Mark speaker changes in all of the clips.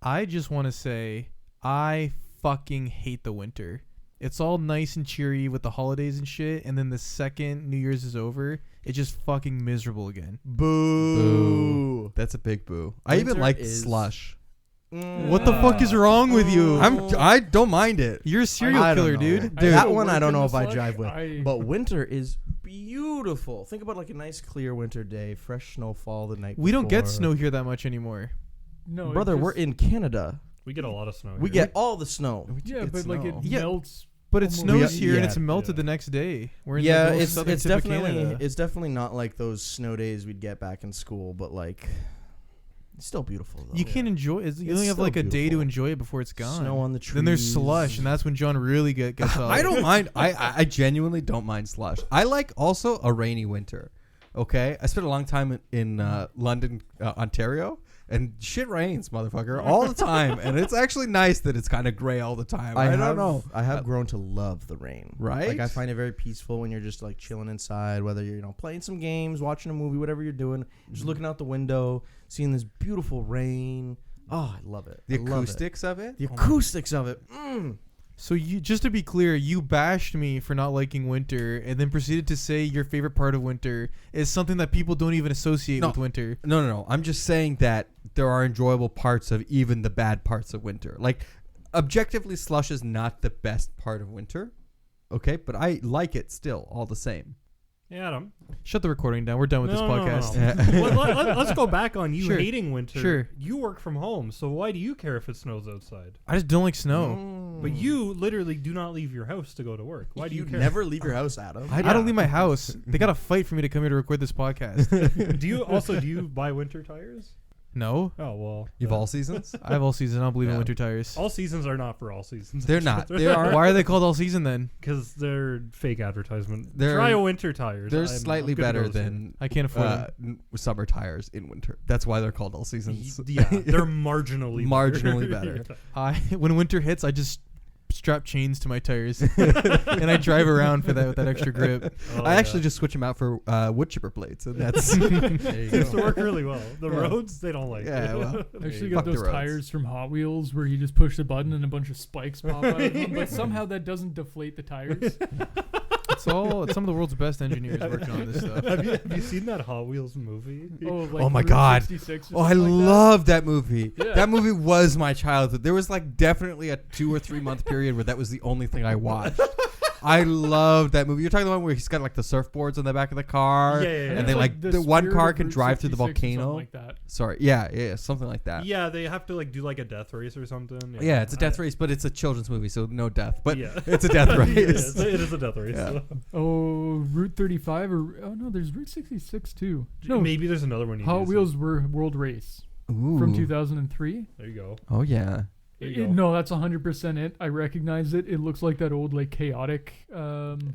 Speaker 1: I just want to say I fucking hate the winter. It's all nice and cheery with the holidays and shit, and then the second New Year's is over, it's just fucking miserable again.
Speaker 2: Boo.
Speaker 3: That's a big boo.
Speaker 2: Winter
Speaker 3: I even like
Speaker 2: is-
Speaker 3: slush.
Speaker 1: What the fuck is wrong with you?
Speaker 3: I don't mind it.
Speaker 1: You're a serial
Speaker 2: I don't
Speaker 1: killer,
Speaker 2: know.
Speaker 1: dude.
Speaker 2: That one I
Speaker 4: work
Speaker 2: don't
Speaker 4: in
Speaker 2: know
Speaker 4: the
Speaker 2: if I
Speaker 4: slush.
Speaker 2: jive with. But winter is beautiful. Think about like a nice clear winter day, fresh snowfall the night
Speaker 1: We don't get
Speaker 2: before.
Speaker 1: snow here that much anymore.
Speaker 4: No,
Speaker 2: Brother, we're in Canada.
Speaker 5: We get a lot of snow.
Speaker 2: We
Speaker 5: here.
Speaker 2: get all the snow.
Speaker 4: Yeah, but like it
Speaker 1: Yeah.
Speaker 4: melts.
Speaker 1: But it
Speaker 4: Almost.
Speaker 1: snows here and
Speaker 2: Yeah.
Speaker 1: it's melted
Speaker 5: Yeah.
Speaker 1: the next day. We're in
Speaker 2: Yeah,
Speaker 1: the most
Speaker 2: it's
Speaker 1: southern tip of
Speaker 2: definitely
Speaker 1: Canada.
Speaker 2: it's definitely not like those snow days we'd get back in school, but like it's still beautiful though.
Speaker 1: You can't enjoy it. You
Speaker 2: It's
Speaker 1: only have
Speaker 2: still
Speaker 1: like a day to
Speaker 2: beautiful.
Speaker 1: enjoy it before it's gone.
Speaker 2: Snow on the trees.
Speaker 1: Then there's slush, and that's when John really gets off.
Speaker 3: I don't mind. I genuinely don't mind slush. I like also a rainy winter. Okay, I spent a long time in London, Ontario, and shit rains, motherfucker, all the time. And it's actually nice that it's kind of gray all the time. I don't know.
Speaker 2: I have grown to love the rain.
Speaker 3: Right?
Speaker 2: Like I find it very peaceful when you're just like chilling inside, whether you're playing some games, watching a movie, whatever you're doing, just looking out the window, seeing this beautiful rain. Oh, I love it.
Speaker 3: The
Speaker 2: I love it.
Speaker 3: acoustics of it.
Speaker 2: The acoustics of it.
Speaker 1: So you, just to be clear, you bashed me for not liking winter, and then proceeded to say your favorite part of winter is something that people don't even associate with winter.
Speaker 3: No. I'm just saying that there are enjoyable parts of even the bad parts of winter. Like, objectively, slush is not the best part of winter. Okay, but I like it still, all the same.
Speaker 5: Yeah, Adam.
Speaker 1: Shut the recording down. We're done with this podcast.
Speaker 5: Let's go back on you
Speaker 1: Sure.
Speaker 5: hating winter.
Speaker 1: Sure.
Speaker 5: You work from home, so why do you care if it snows outside?
Speaker 1: I just don't like snow.
Speaker 5: But you literally do not leave your house to go to work. Why do you care?
Speaker 2: never leave your house, Adam?
Speaker 1: I don't leave my house. They got to fight for me to come here to record this podcast.
Speaker 5: Do you buy winter tires?
Speaker 1: No,
Speaker 5: Oh well.
Speaker 3: You've all seasons?
Speaker 1: I have all season. I don't believe in
Speaker 3: Yeah.
Speaker 1: winter tires.
Speaker 5: All seasons are not for all seasons.
Speaker 3: They're not. They are.
Speaker 1: Why are they called all season then?
Speaker 5: Because they're fake advertisement.
Speaker 3: They're-
Speaker 5: Try a winter tires.
Speaker 3: They're
Speaker 5: I'm
Speaker 3: slightly
Speaker 5: good to
Speaker 3: better
Speaker 5: go soon.
Speaker 3: than
Speaker 1: I can't afford them.
Speaker 3: summer tires in winter. That's why they're called all seasons.
Speaker 5: Yeah, they're marginally
Speaker 3: Marginally better.
Speaker 1: When winter hits, I just strap chains to my tires and I drive around for that with that extra grip.
Speaker 5: Oh,
Speaker 3: I actually
Speaker 5: yeah.
Speaker 3: just switch them out for wood chipper blades, and that's
Speaker 5: It seems to work really well. The
Speaker 3: Yeah.
Speaker 5: roads, they don't like.
Speaker 3: yeah. Well,
Speaker 4: I actually
Speaker 3: Fuck
Speaker 4: got
Speaker 3: the
Speaker 4: those
Speaker 3: roads.
Speaker 4: tires from Hot Wheels where you just push the button and a bunch of spikes pop out of them, but somehow that doesn't deflate the tires.
Speaker 1: It's some of the world's best engineers working on this stuff.
Speaker 5: have you seen that Hot Wheels movie?
Speaker 4: Oh
Speaker 3: my
Speaker 4: Route
Speaker 3: God.
Speaker 4: 66 or
Speaker 3: oh, I
Speaker 4: something like that.
Speaker 3: love that movie.
Speaker 4: Yeah.
Speaker 3: That movie was my childhood. There was like definitely a 2 or 3 month period where that was the only thing I watched. I loved that movie. You're talking the one where he's got like the surfboards on the back of the car,
Speaker 5: Yeah, yeah, yeah.
Speaker 3: and
Speaker 4: It's
Speaker 3: they like the one
Speaker 4: spirit
Speaker 3: car
Speaker 4: of
Speaker 3: can
Speaker 4: Route
Speaker 3: drive through the
Speaker 4: 66 or something
Speaker 3: volcano.
Speaker 4: like that.
Speaker 3: Sorry, yeah, something like that.
Speaker 5: Yeah, they have to like do like a death race or something.
Speaker 3: Yeah, it's a death race, but it's a children's movie, so no death. But
Speaker 5: Yeah.
Speaker 3: it's a death race.
Speaker 5: Yeah, it is a death race.
Speaker 3: Yeah.
Speaker 4: Oh, Route 35 or no, there's Route 66 too. No,
Speaker 5: Maybe there's another one.
Speaker 4: Hot Wheels World Race
Speaker 3: Ooh.
Speaker 4: from 2003.
Speaker 5: There you go.
Speaker 3: Oh yeah.
Speaker 5: There you go.
Speaker 4: No, that's 100% it. I recognize it. It looks like that old like chaotic.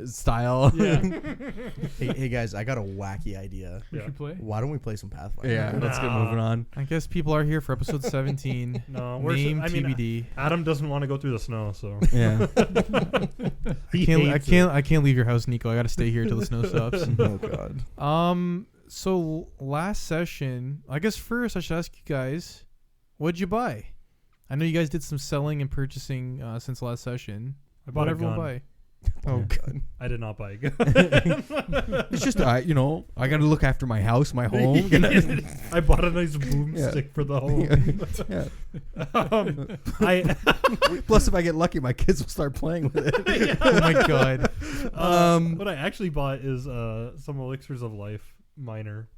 Speaker 3: Style.
Speaker 4: Yeah,
Speaker 2: Hey guys, I got a wacky idea.
Speaker 4: we
Speaker 5: Yeah.
Speaker 4: should play.
Speaker 2: Why don't we play some Pathfinder?
Speaker 3: Yeah, let's get
Speaker 5: Nah.
Speaker 3: moving on.
Speaker 1: I guess people are here for episode 17.
Speaker 5: No,
Speaker 1: Name TBD.
Speaker 5: Adam doesn't want to go through the snow, so
Speaker 3: Yeah.
Speaker 1: I can't leave your house, Nico. I got to stay here till the snow stops.
Speaker 2: Oh god.
Speaker 1: So last session, I guess first I should ask you guys, what'd you buy? I know you guys did some selling and purchasing since last session.
Speaker 5: I bought
Speaker 1: What'd
Speaker 5: a
Speaker 1: everyone
Speaker 5: gun.
Speaker 1: buy? Oh god.
Speaker 5: I did not buy a gun.
Speaker 3: It's just I got to look after my house, my home.
Speaker 5: I bought a nice boomstick for the home.
Speaker 3: Yeah. Plus, if I get lucky, my kids will start playing with it.
Speaker 1: Oh my god.
Speaker 5: What I actually bought is some elixirs of life minor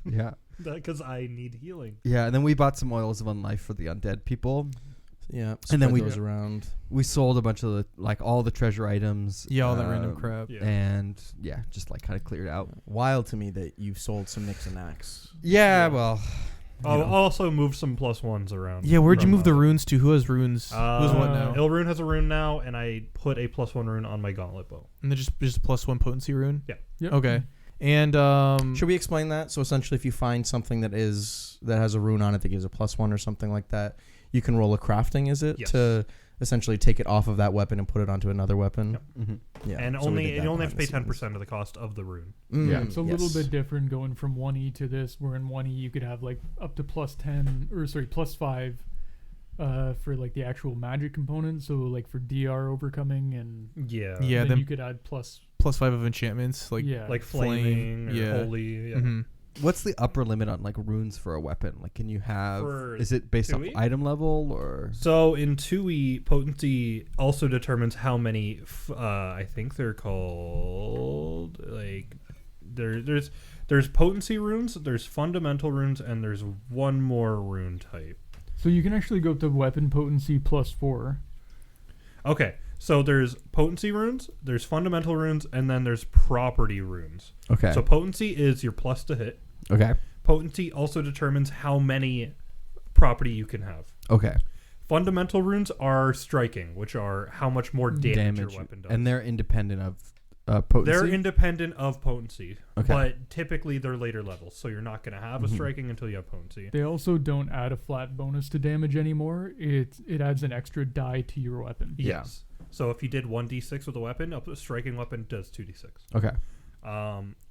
Speaker 3: Yeah.
Speaker 5: because I need healing.
Speaker 3: Yeah, and then we bought some oils of unlife for the undead people.
Speaker 2: Yeah.
Speaker 3: And then
Speaker 2: spread
Speaker 3: we-
Speaker 2: those around.
Speaker 3: We sold a bunch of all the treasure items.
Speaker 1: Yeah, all that random crap.
Speaker 5: Yeah.
Speaker 3: And yeah, just like kind of cleared out.
Speaker 2: Wild to me that you've sold some Nix and Axe.
Speaker 3: Yeah,
Speaker 5: Yeah.
Speaker 3: well.
Speaker 5: I'll also move some +1s around.
Speaker 1: Yeah, where'd you
Speaker 5: from,
Speaker 1: move the runes to? Who has runes? Who's what now?
Speaker 5: Ilrune has a rune now, and I put a +1 rune on my gauntlet bow.
Speaker 1: And then just +1 potency rune?
Speaker 5: Yeah.
Speaker 4: Yep.
Speaker 1: Okay. And
Speaker 2: Should we explain that? So essentially, if you find something that has a rune on it that gives a +1 or something like that, you can roll a crafting. Is it
Speaker 5: Yes.
Speaker 2: to essentially take it off of that weapon and put it onto another weapon?
Speaker 5: Yep.
Speaker 3: Mm-hmm.
Speaker 2: Yeah.
Speaker 5: And
Speaker 2: so we did
Speaker 5: you
Speaker 2: that
Speaker 5: only have to pay
Speaker 2: behind the
Speaker 5: 10% of the cost of the rune.
Speaker 2: scenes.
Speaker 3: Yeah.
Speaker 4: It's a little bit different going from 1E to this, where in 1E you could have like up to +10 or sorry +5, for like the actual magic component. So like for DR overcoming and
Speaker 5: Yeah.
Speaker 1: Yeah,
Speaker 4: then
Speaker 1: then
Speaker 4: you could add plus.
Speaker 1: +5 of enchantments, like
Speaker 4: Yeah.
Speaker 5: Like
Speaker 1: Flame,
Speaker 5: flaming or
Speaker 1: yeah.
Speaker 5: holy. Yeah.
Speaker 1: mhm.
Speaker 3: What's the upper limit on like runes for a weapon? Like, can you have?
Speaker 5: For
Speaker 3: Is it based off
Speaker 5: 2e?
Speaker 3: item level or?
Speaker 5: So in 2e, potency also determines how many. I think they're called like there's potency runes, there's fundamental runes, and there's one more rune type.
Speaker 4: So you can actually go up to weapon potency +4.
Speaker 5: Okay, so there's potency runes, there's fundamental runes, and then there's property runes.
Speaker 3: Okay.
Speaker 5: So potency is your plus to hit.
Speaker 3: Okay.
Speaker 5: Potency also determines how many property you can have.
Speaker 3: Okay.
Speaker 5: Fundamental runes are striking, which are how much more damage your weapon does.
Speaker 3: And they're independent of potency.
Speaker 5: They're independent of potency,
Speaker 3: Okay.
Speaker 5: but typically they're later levels, so you're not going to have a striking until you have potency.
Speaker 4: They also don't add a flat bonus to damage anymore. It adds an extra die to your weapon.
Speaker 3: Yeah.
Speaker 5: Yes. So if you did 1d6 with a weapon, a striking weapon does 2d6.
Speaker 3: Okay.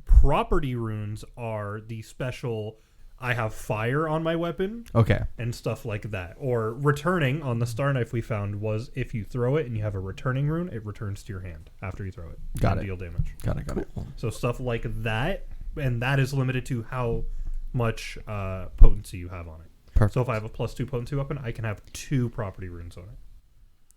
Speaker 5: Property runes are the special. I have fire on my weapon
Speaker 3: Okay.
Speaker 5: and stuff like that. Or returning on the star knife we found was if you throw it and you have a returning rune, it returns to your hand after you throw it.
Speaker 3: Got
Speaker 5: and
Speaker 3: it.
Speaker 5: Deal damage.
Speaker 3: Got it.
Speaker 5: So stuff like that, and that is limited to how much potency you have on it.
Speaker 3: Perfect.
Speaker 5: So if I have a +2 potency weapon, I can have 2 property runes on it.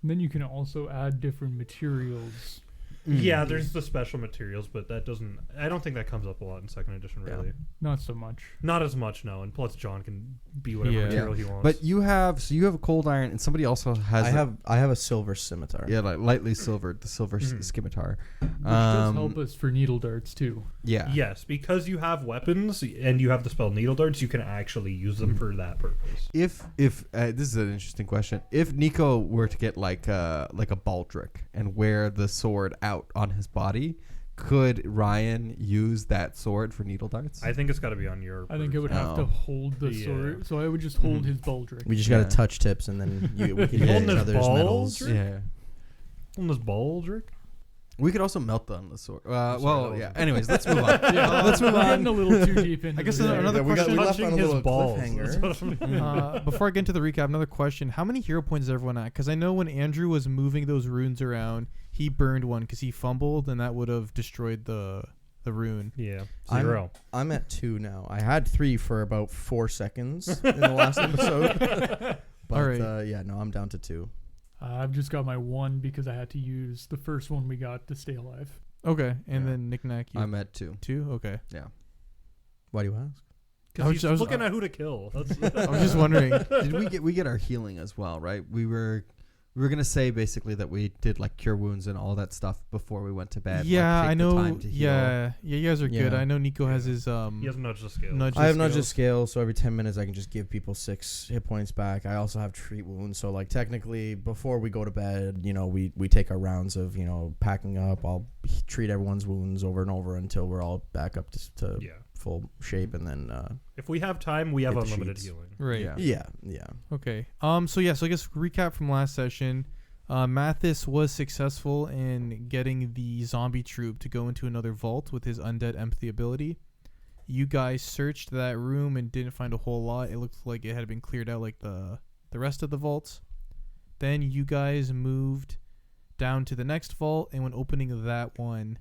Speaker 4: And then you can also add different materials.
Speaker 5: Yeah, there's the special materials, but that doesn't. I don't think that comes up a lot in second edition,
Speaker 3: Yeah.
Speaker 5: really.
Speaker 4: Not so much.
Speaker 5: Not as much, no. And plus, John can be whatever
Speaker 1: Yeah.
Speaker 5: material he wants.
Speaker 3: But you have a cold iron, and somebody also has.
Speaker 2: I have a silver scimitar.
Speaker 3: Yeah, like lightly silvered, the silver scimitar.
Speaker 4: Which does help us for needle darts too.
Speaker 3: Yeah.
Speaker 5: yes, because you have weapons and you have the spell Needle Darts, you can actually use them for that purpose.
Speaker 3: If this is an interesting question, if Nico were to get like a baldric and wear the sword out on his body, could Ryan use that sword for needle darts?
Speaker 5: I think it's got to be on your.
Speaker 4: I think it would have to
Speaker 3: Oh.
Speaker 4: hold the
Speaker 5: Yeah.
Speaker 4: sword. So I would just hold his baldric.
Speaker 2: We just
Speaker 3: Yeah.
Speaker 2: gotta touch tips, and then we can
Speaker 3: Yeah.
Speaker 2: hit
Speaker 5: Holding
Speaker 2: each
Speaker 5: his
Speaker 2: other's
Speaker 5: balls,
Speaker 2: medals.
Speaker 5: Rick?
Speaker 3: yeah.
Speaker 5: On this baldric.
Speaker 3: We could also melt on the sword.
Speaker 5: that
Speaker 3: Well,
Speaker 5: was-
Speaker 3: yeah. Anyways, let's move on.
Speaker 4: Yeah,
Speaker 3: let's move
Speaker 4: We're
Speaker 3: on.
Speaker 4: getting a little too deep into
Speaker 1: I guess
Speaker 4: this.
Speaker 1: another
Speaker 2: we
Speaker 1: question.
Speaker 2: left on a
Speaker 5: Touching his
Speaker 2: little
Speaker 5: balls.
Speaker 2: cliffhanger.
Speaker 5: That's what I'm-
Speaker 1: Before I get into the recap, another question: how many hero points is everyone at? Because I know when Andrew was moving those runes around, he burned one because he fumbled, and that would have destroyed the rune.
Speaker 5: Yeah.
Speaker 2: I'm-
Speaker 5: 0.
Speaker 2: I'm at 2 now. I had 3 for about 4 seconds in the last episode. But
Speaker 1: All right.
Speaker 2: yeah, no, I'm down to 2.
Speaker 4: I've just got my 1 because I had to use the first one we got to stay alive.
Speaker 1: Okay, and
Speaker 3: Yeah.
Speaker 1: then Nick Nack, you
Speaker 3: I'm at 2.
Speaker 1: 2. Okay,
Speaker 3: Yeah.
Speaker 2: Why do you ask?
Speaker 5: Because he's looking at who to kill. That's
Speaker 1: I was just wondering.
Speaker 3: Did we get our healing as well, right? We were gonna say basically that we did like cure wounds and all that stuff before we went to bed.
Speaker 1: Yeah,
Speaker 3: like, take
Speaker 1: I
Speaker 3: the
Speaker 1: know.
Speaker 3: time to heal.
Speaker 1: Yeah, you guys are good.
Speaker 2: Yeah.
Speaker 1: I know Nico has
Speaker 5: Yeah.
Speaker 1: his
Speaker 5: he has nudge the scale.
Speaker 1: nudge.
Speaker 2: I have not
Speaker 1: skills.
Speaker 2: just scale, so every 10 minutes I can just give people 6 hit points back. I also have treat wounds, so like technically before we go to bed, we take our rounds of packing up. I'll treat everyone's wounds over and over until we're all back up to
Speaker 5: Yeah.
Speaker 2: full shape, and then
Speaker 5: If we have time, we have
Speaker 2: Hit the
Speaker 5: unlimited
Speaker 2: sheets.
Speaker 5: healing.
Speaker 1: Right.
Speaker 3: Yeah.
Speaker 2: yeah.
Speaker 1: Okay. So I guess recap from last session. Mathis was successful in getting the zombie troop to go into another vault with his undead empathy ability. You guys searched that room and didn't find a whole lot. It looked like it had been cleared out like the rest of the vaults. Then you guys moved down to the next vault, and when opening that one,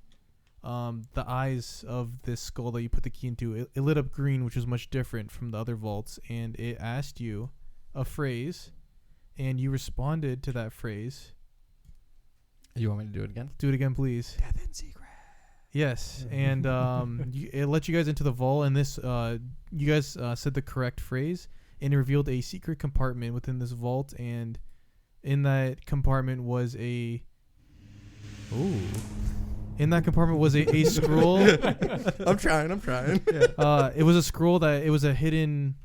Speaker 1: the eyes of this skull that you put the key into, it lit up green, which was much different from the other vaults, and it asked you a phrase, and you responded to that phrase.
Speaker 3: You want me to do it again?
Speaker 1: Do it again, please.
Speaker 3: Death in secret.
Speaker 1: Yes, and it let you guys into the vault, and this you guys said the correct phrase, and it revealed a secret compartment within this vault, and in that compartment was a scroll.
Speaker 2: I'm trying.
Speaker 1: It was a scroll it was a hidden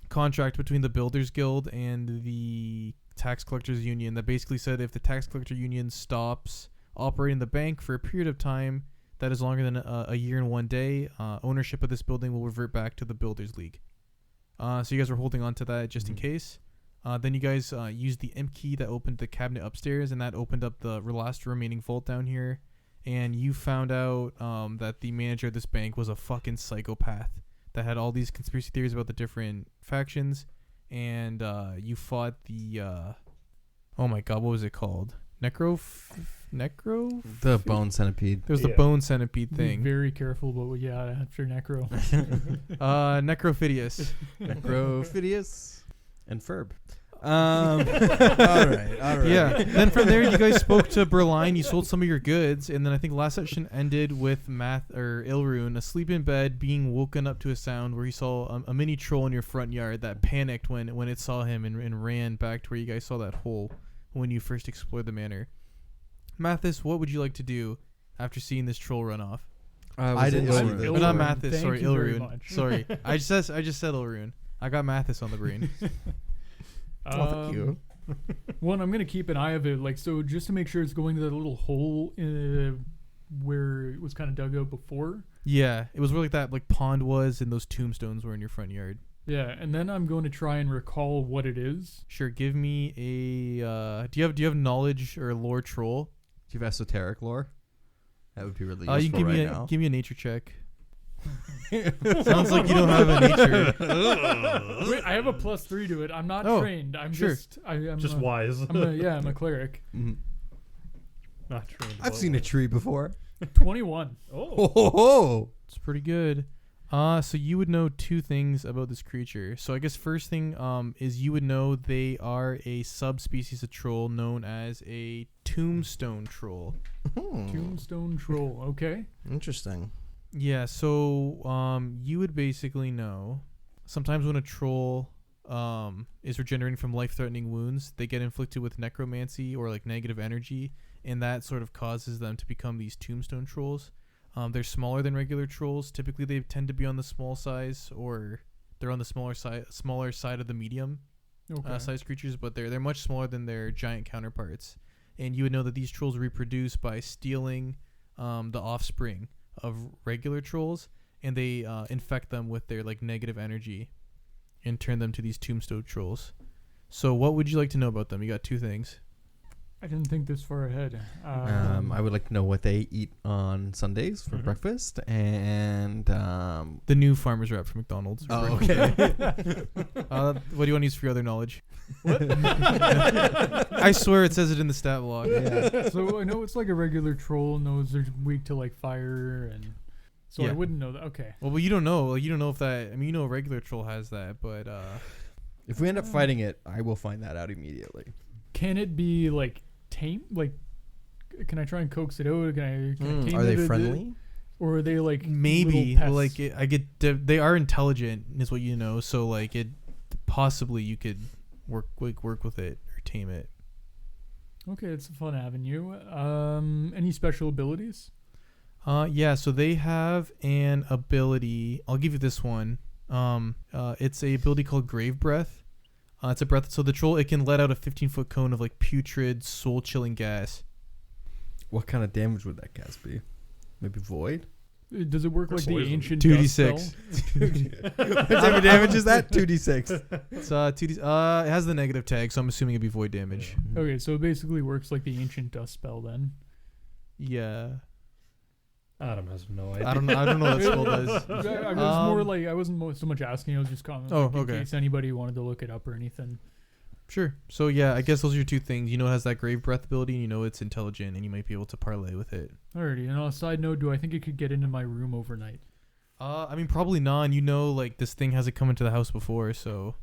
Speaker 1: contract between the Builders Guild and the Tax Collectors Union that basically said if the Tax Collector Union stops operating the bank for a period of time that is longer than a year and 1 day, ownership of this building will revert back to the Builders League. So you guys were holding on to that just in case. Then you guys used the imp key that opened the cabinet upstairs, and that opened up the last remaining vault down here. And you found out that the manager of this bank was a fucking psychopath that had all these conspiracy theories about the different factions. and you fought the oh my god, what was it called? Necro.
Speaker 3: The bone centipede.
Speaker 1: There's the
Speaker 5: Yeah.
Speaker 1: bone centipede
Speaker 4: Be
Speaker 1: thing.
Speaker 4: very careful, but yeah, after Necro.
Speaker 1: Necrophidius.
Speaker 3: Necrophidius and Ferb.
Speaker 2: all right.
Speaker 1: Yeah. Then from there, you guys spoke to Berline. You sold some of your goods, and then I think last session ended with Ilrune asleep in bed, being woken up to a sound where he saw a mini troll in your front yard that panicked when it saw him and ran back to where you guys saw that hole when you first explored the manor. Mathis, what would you like to do after seeing this troll run off?
Speaker 2: I didn't see this.
Speaker 1: Not
Speaker 4: Ilrune.
Speaker 1: Mathis.
Speaker 4: Thank
Speaker 1: Sorry,
Speaker 4: you very
Speaker 1: Ilrune.
Speaker 4: much.
Speaker 1: Sorry, I just said Ilrune. I got Mathis on the brain.
Speaker 2: Fuck you.
Speaker 4: One, I'm gonna keep an eye of it, like, so just to make sure it's going to that little hole where it was kind of dug out before.
Speaker 1: Yeah, it was where like that pond was, and those tombstones were in your front yard.
Speaker 4: Yeah, and then I'm going to try and recall what it is.
Speaker 1: Sure, give me a. Do you have knowledge or lore troll?
Speaker 3: Do you have esoteric lore? That would be really
Speaker 1: You
Speaker 3: useful
Speaker 1: can
Speaker 3: right now.
Speaker 1: give me a nature check. Sounds like you don't have a nature.
Speaker 4: Wait, I have a +3 to it. I'm not
Speaker 1: Oh,
Speaker 4: trained. I'm
Speaker 1: sure.
Speaker 4: I'm
Speaker 5: Just wise.
Speaker 4: I'm a cleric.
Speaker 3: Mhm.
Speaker 5: Not trained.
Speaker 3: I've seen a tree before.
Speaker 4: 21.
Speaker 5: Oh.
Speaker 1: It's pretty good. So you would know two things about this creature. So I guess first thing is you would know they are a subspecies of troll known as a tombstone troll.
Speaker 4: Tombstone troll. Okay.
Speaker 2: Interesting.
Speaker 1: Yeah, so you would basically know sometimes when a troll is regenerating from life-threatening wounds, they get inflicted with necromancy or like negative energy, and that sort of causes them to become these tombstone trolls. They're smaller than regular trolls. Typically, they tend to be on the small size, or they're on the smaller side of the medium size creatures, but they're much smaller than their giant counterparts. And you would know that these trolls reproduce by stealing the offspring of regular trolls, and they infect them with their like negative energy and turn them to these tombstone trolls. So what would you like to know about them? You got two things.
Speaker 4: I didn't think this far ahead.
Speaker 3: I would like to know what they eat on Sundays for breakfast, and
Speaker 1: The new farmer's wrap from McDonald's.
Speaker 3: oh, okay.
Speaker 1: What do you want to use for your other knowledge? What? I swear it says it in the stat log.
Speaker 4: So I know it's like a regular troll, and those are weak to like fire, and so
Speaker 1: Yeah.
Speaker 4: I wouldn't know that. Okay.
Speaker 1: Well, but you don't know. You don't know if that. I mean, you know, a regular troll has that, but
Speaker 3: If we end up fighting it, I will find that out immediately.
Speaker 4: Can it be like tame? Like, can I try and coax it out? Can I tame
Speaker 2: Are they
Speaker 4: it?
Speaker 2: friendly?
Speaker 4: Or are they like
Speaker 1: maybe
Speaker 4: little
Speaker 1: like
Speaker 4: pests?
Speaker 1: they are intelligent, is what you know. So like it possibly you could work with it or tame it.
Speaker 4: Okay, it's a fun avenue. Any special abilities?
Speaker 1: Yeah, so they have an ability. I'll give you this one. It's a ability called Grave Breath. It's a breath. So the troll, it can let out a 15-foot cone of like putrid, soul-chilling gas.
Speaker 3: What kind of damage would that gas be? Maybe void?
Speaker 4: Does it work like the
Speaker 5: Poison.
Speaker 4: ancient
Speaker 1: 2d6.
Speaker 4: dust spell?
Speaker 3: What type of damage is that? 2d6.
Speaker 1: It's 2d. It has the negative tag, so I'm assuming it'd be void damage.
Speaker 4: Okay, so it basically works like the ancient dust spell then.
Speaker 1: Yeah.
Speaker 5: Adam has no idea.
Speaker 1: I don't know what that spell does.
Speaker 4: I was more like I wasn't so much asking. I was just commenting.
Speaker 1: Oh,
Speaker 4: like, in
Speaker 1: okay.
Speaker 4: case anybody wanted to look it up or anything.
Speaker 1: Sure. So yeah, I guess those are your two things. You know, it has that Grave Breath ability, and you know it's intelligent, and you might be able to parlay with it.
Speaker 4: Alrighty. And on a side note, do I think it could get into my room overnight?
Speaker 1: I mean, probably not. And you know, like this thing hasn't come into the house before, so.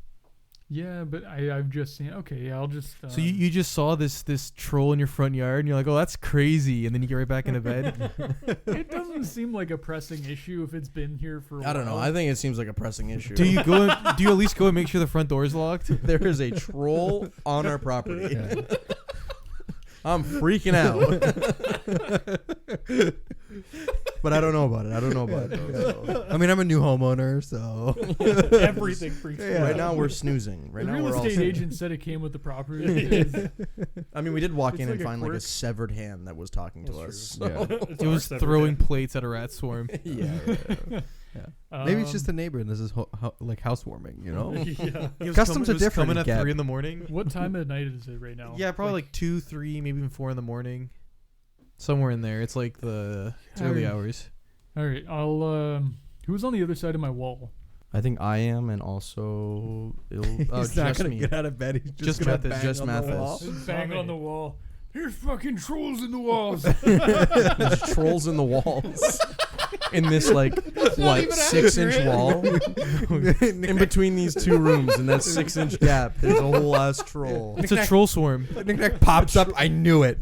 Speaker 4: Yeah, but I've just seen. Okay, yeah, I'll just.
Speaker 1: So you just saw this troll in your front yard, and you're like, oh, that's crazy, and then you get right back into bed.
Speaker 4: It doesn't seem like a pressing issue if it's been here for a while.
Speaker 2: I don't know. I think it seems like a pressing issue.
Speaker 1: Do you go? Do you at least go and make sure the front door is locked?
Speaker 2: There is a troll on our property. I'm freaking out. But I don't know about it. Though, so.
Speaker 3: I mean, I'm a new homeowner, so.
Speaker 4: Everything freaks me out.
Speaker 2: Right now we're snoozing. Right
Speaker 4: The
Speaker 2: now
Speaker 4: real
Speaker 2: we're all.
Speaker 4: estate agent said it came with the property. It's-
Speaker 2: I mean, we did walk
Speaker 4: It's
Speaker 2: in
Speaker 4: like
Speaker 2: and
Speaker 4: a
Speaker 2: find like a
Speaker 4: quirk.
Speaker 2: severed hand that was talking to
Speaker 4: That's
Speaker 2: us.
Speaker 4: true.
Speaker 2: So.
Speaker 1: It was throwing plates at a rat swarm.
Speaker 2: Yeah.
Speaker 3: Maybe it's just a neighbor and this is like housewarming, you know?
Speaker 4: Yeah.
Speaker 3: Customs are different
Speaker 1: Coming
Speaker 3: in
Speaker 1: at
Speaker 3: Gab.
Speaker 1: 3 in the morning.
Speaker 4: What time of night is it right now?
Speaker 1: Yeah, probably like 2, 3, maybe even 4 in the morning. Somewhere in there. It's like it's early hours.
Speaker 4: All right, I'll. Who's on the other side of my wall?
Speaker 2: I think I am, and also
Speaker 3: He's not
Speaker 2: just
Speaker 3: gonna
Speaker 2: me.
Speaker 3: get out of bed. He's
Speaker 1: Just
Speaker 3: gonna
Speaker 1: Mathis,
Speaker 3: bang
Speaker 2: just
Speaker 3: on the
Speaker 2: Mathis.
Speaker 3: wall.
Speaker 4: Bang on the wall. There's fucking trolls in the walls.
Speaker 2: There's trolls in the walls. In this like what 6-inch wall in between these two rooms, in that 6-inch gap, there's a whole ass troll.
Speaker 1: It's a troll swarm.
Speaker 3: Knick-knack pops up. I knew it.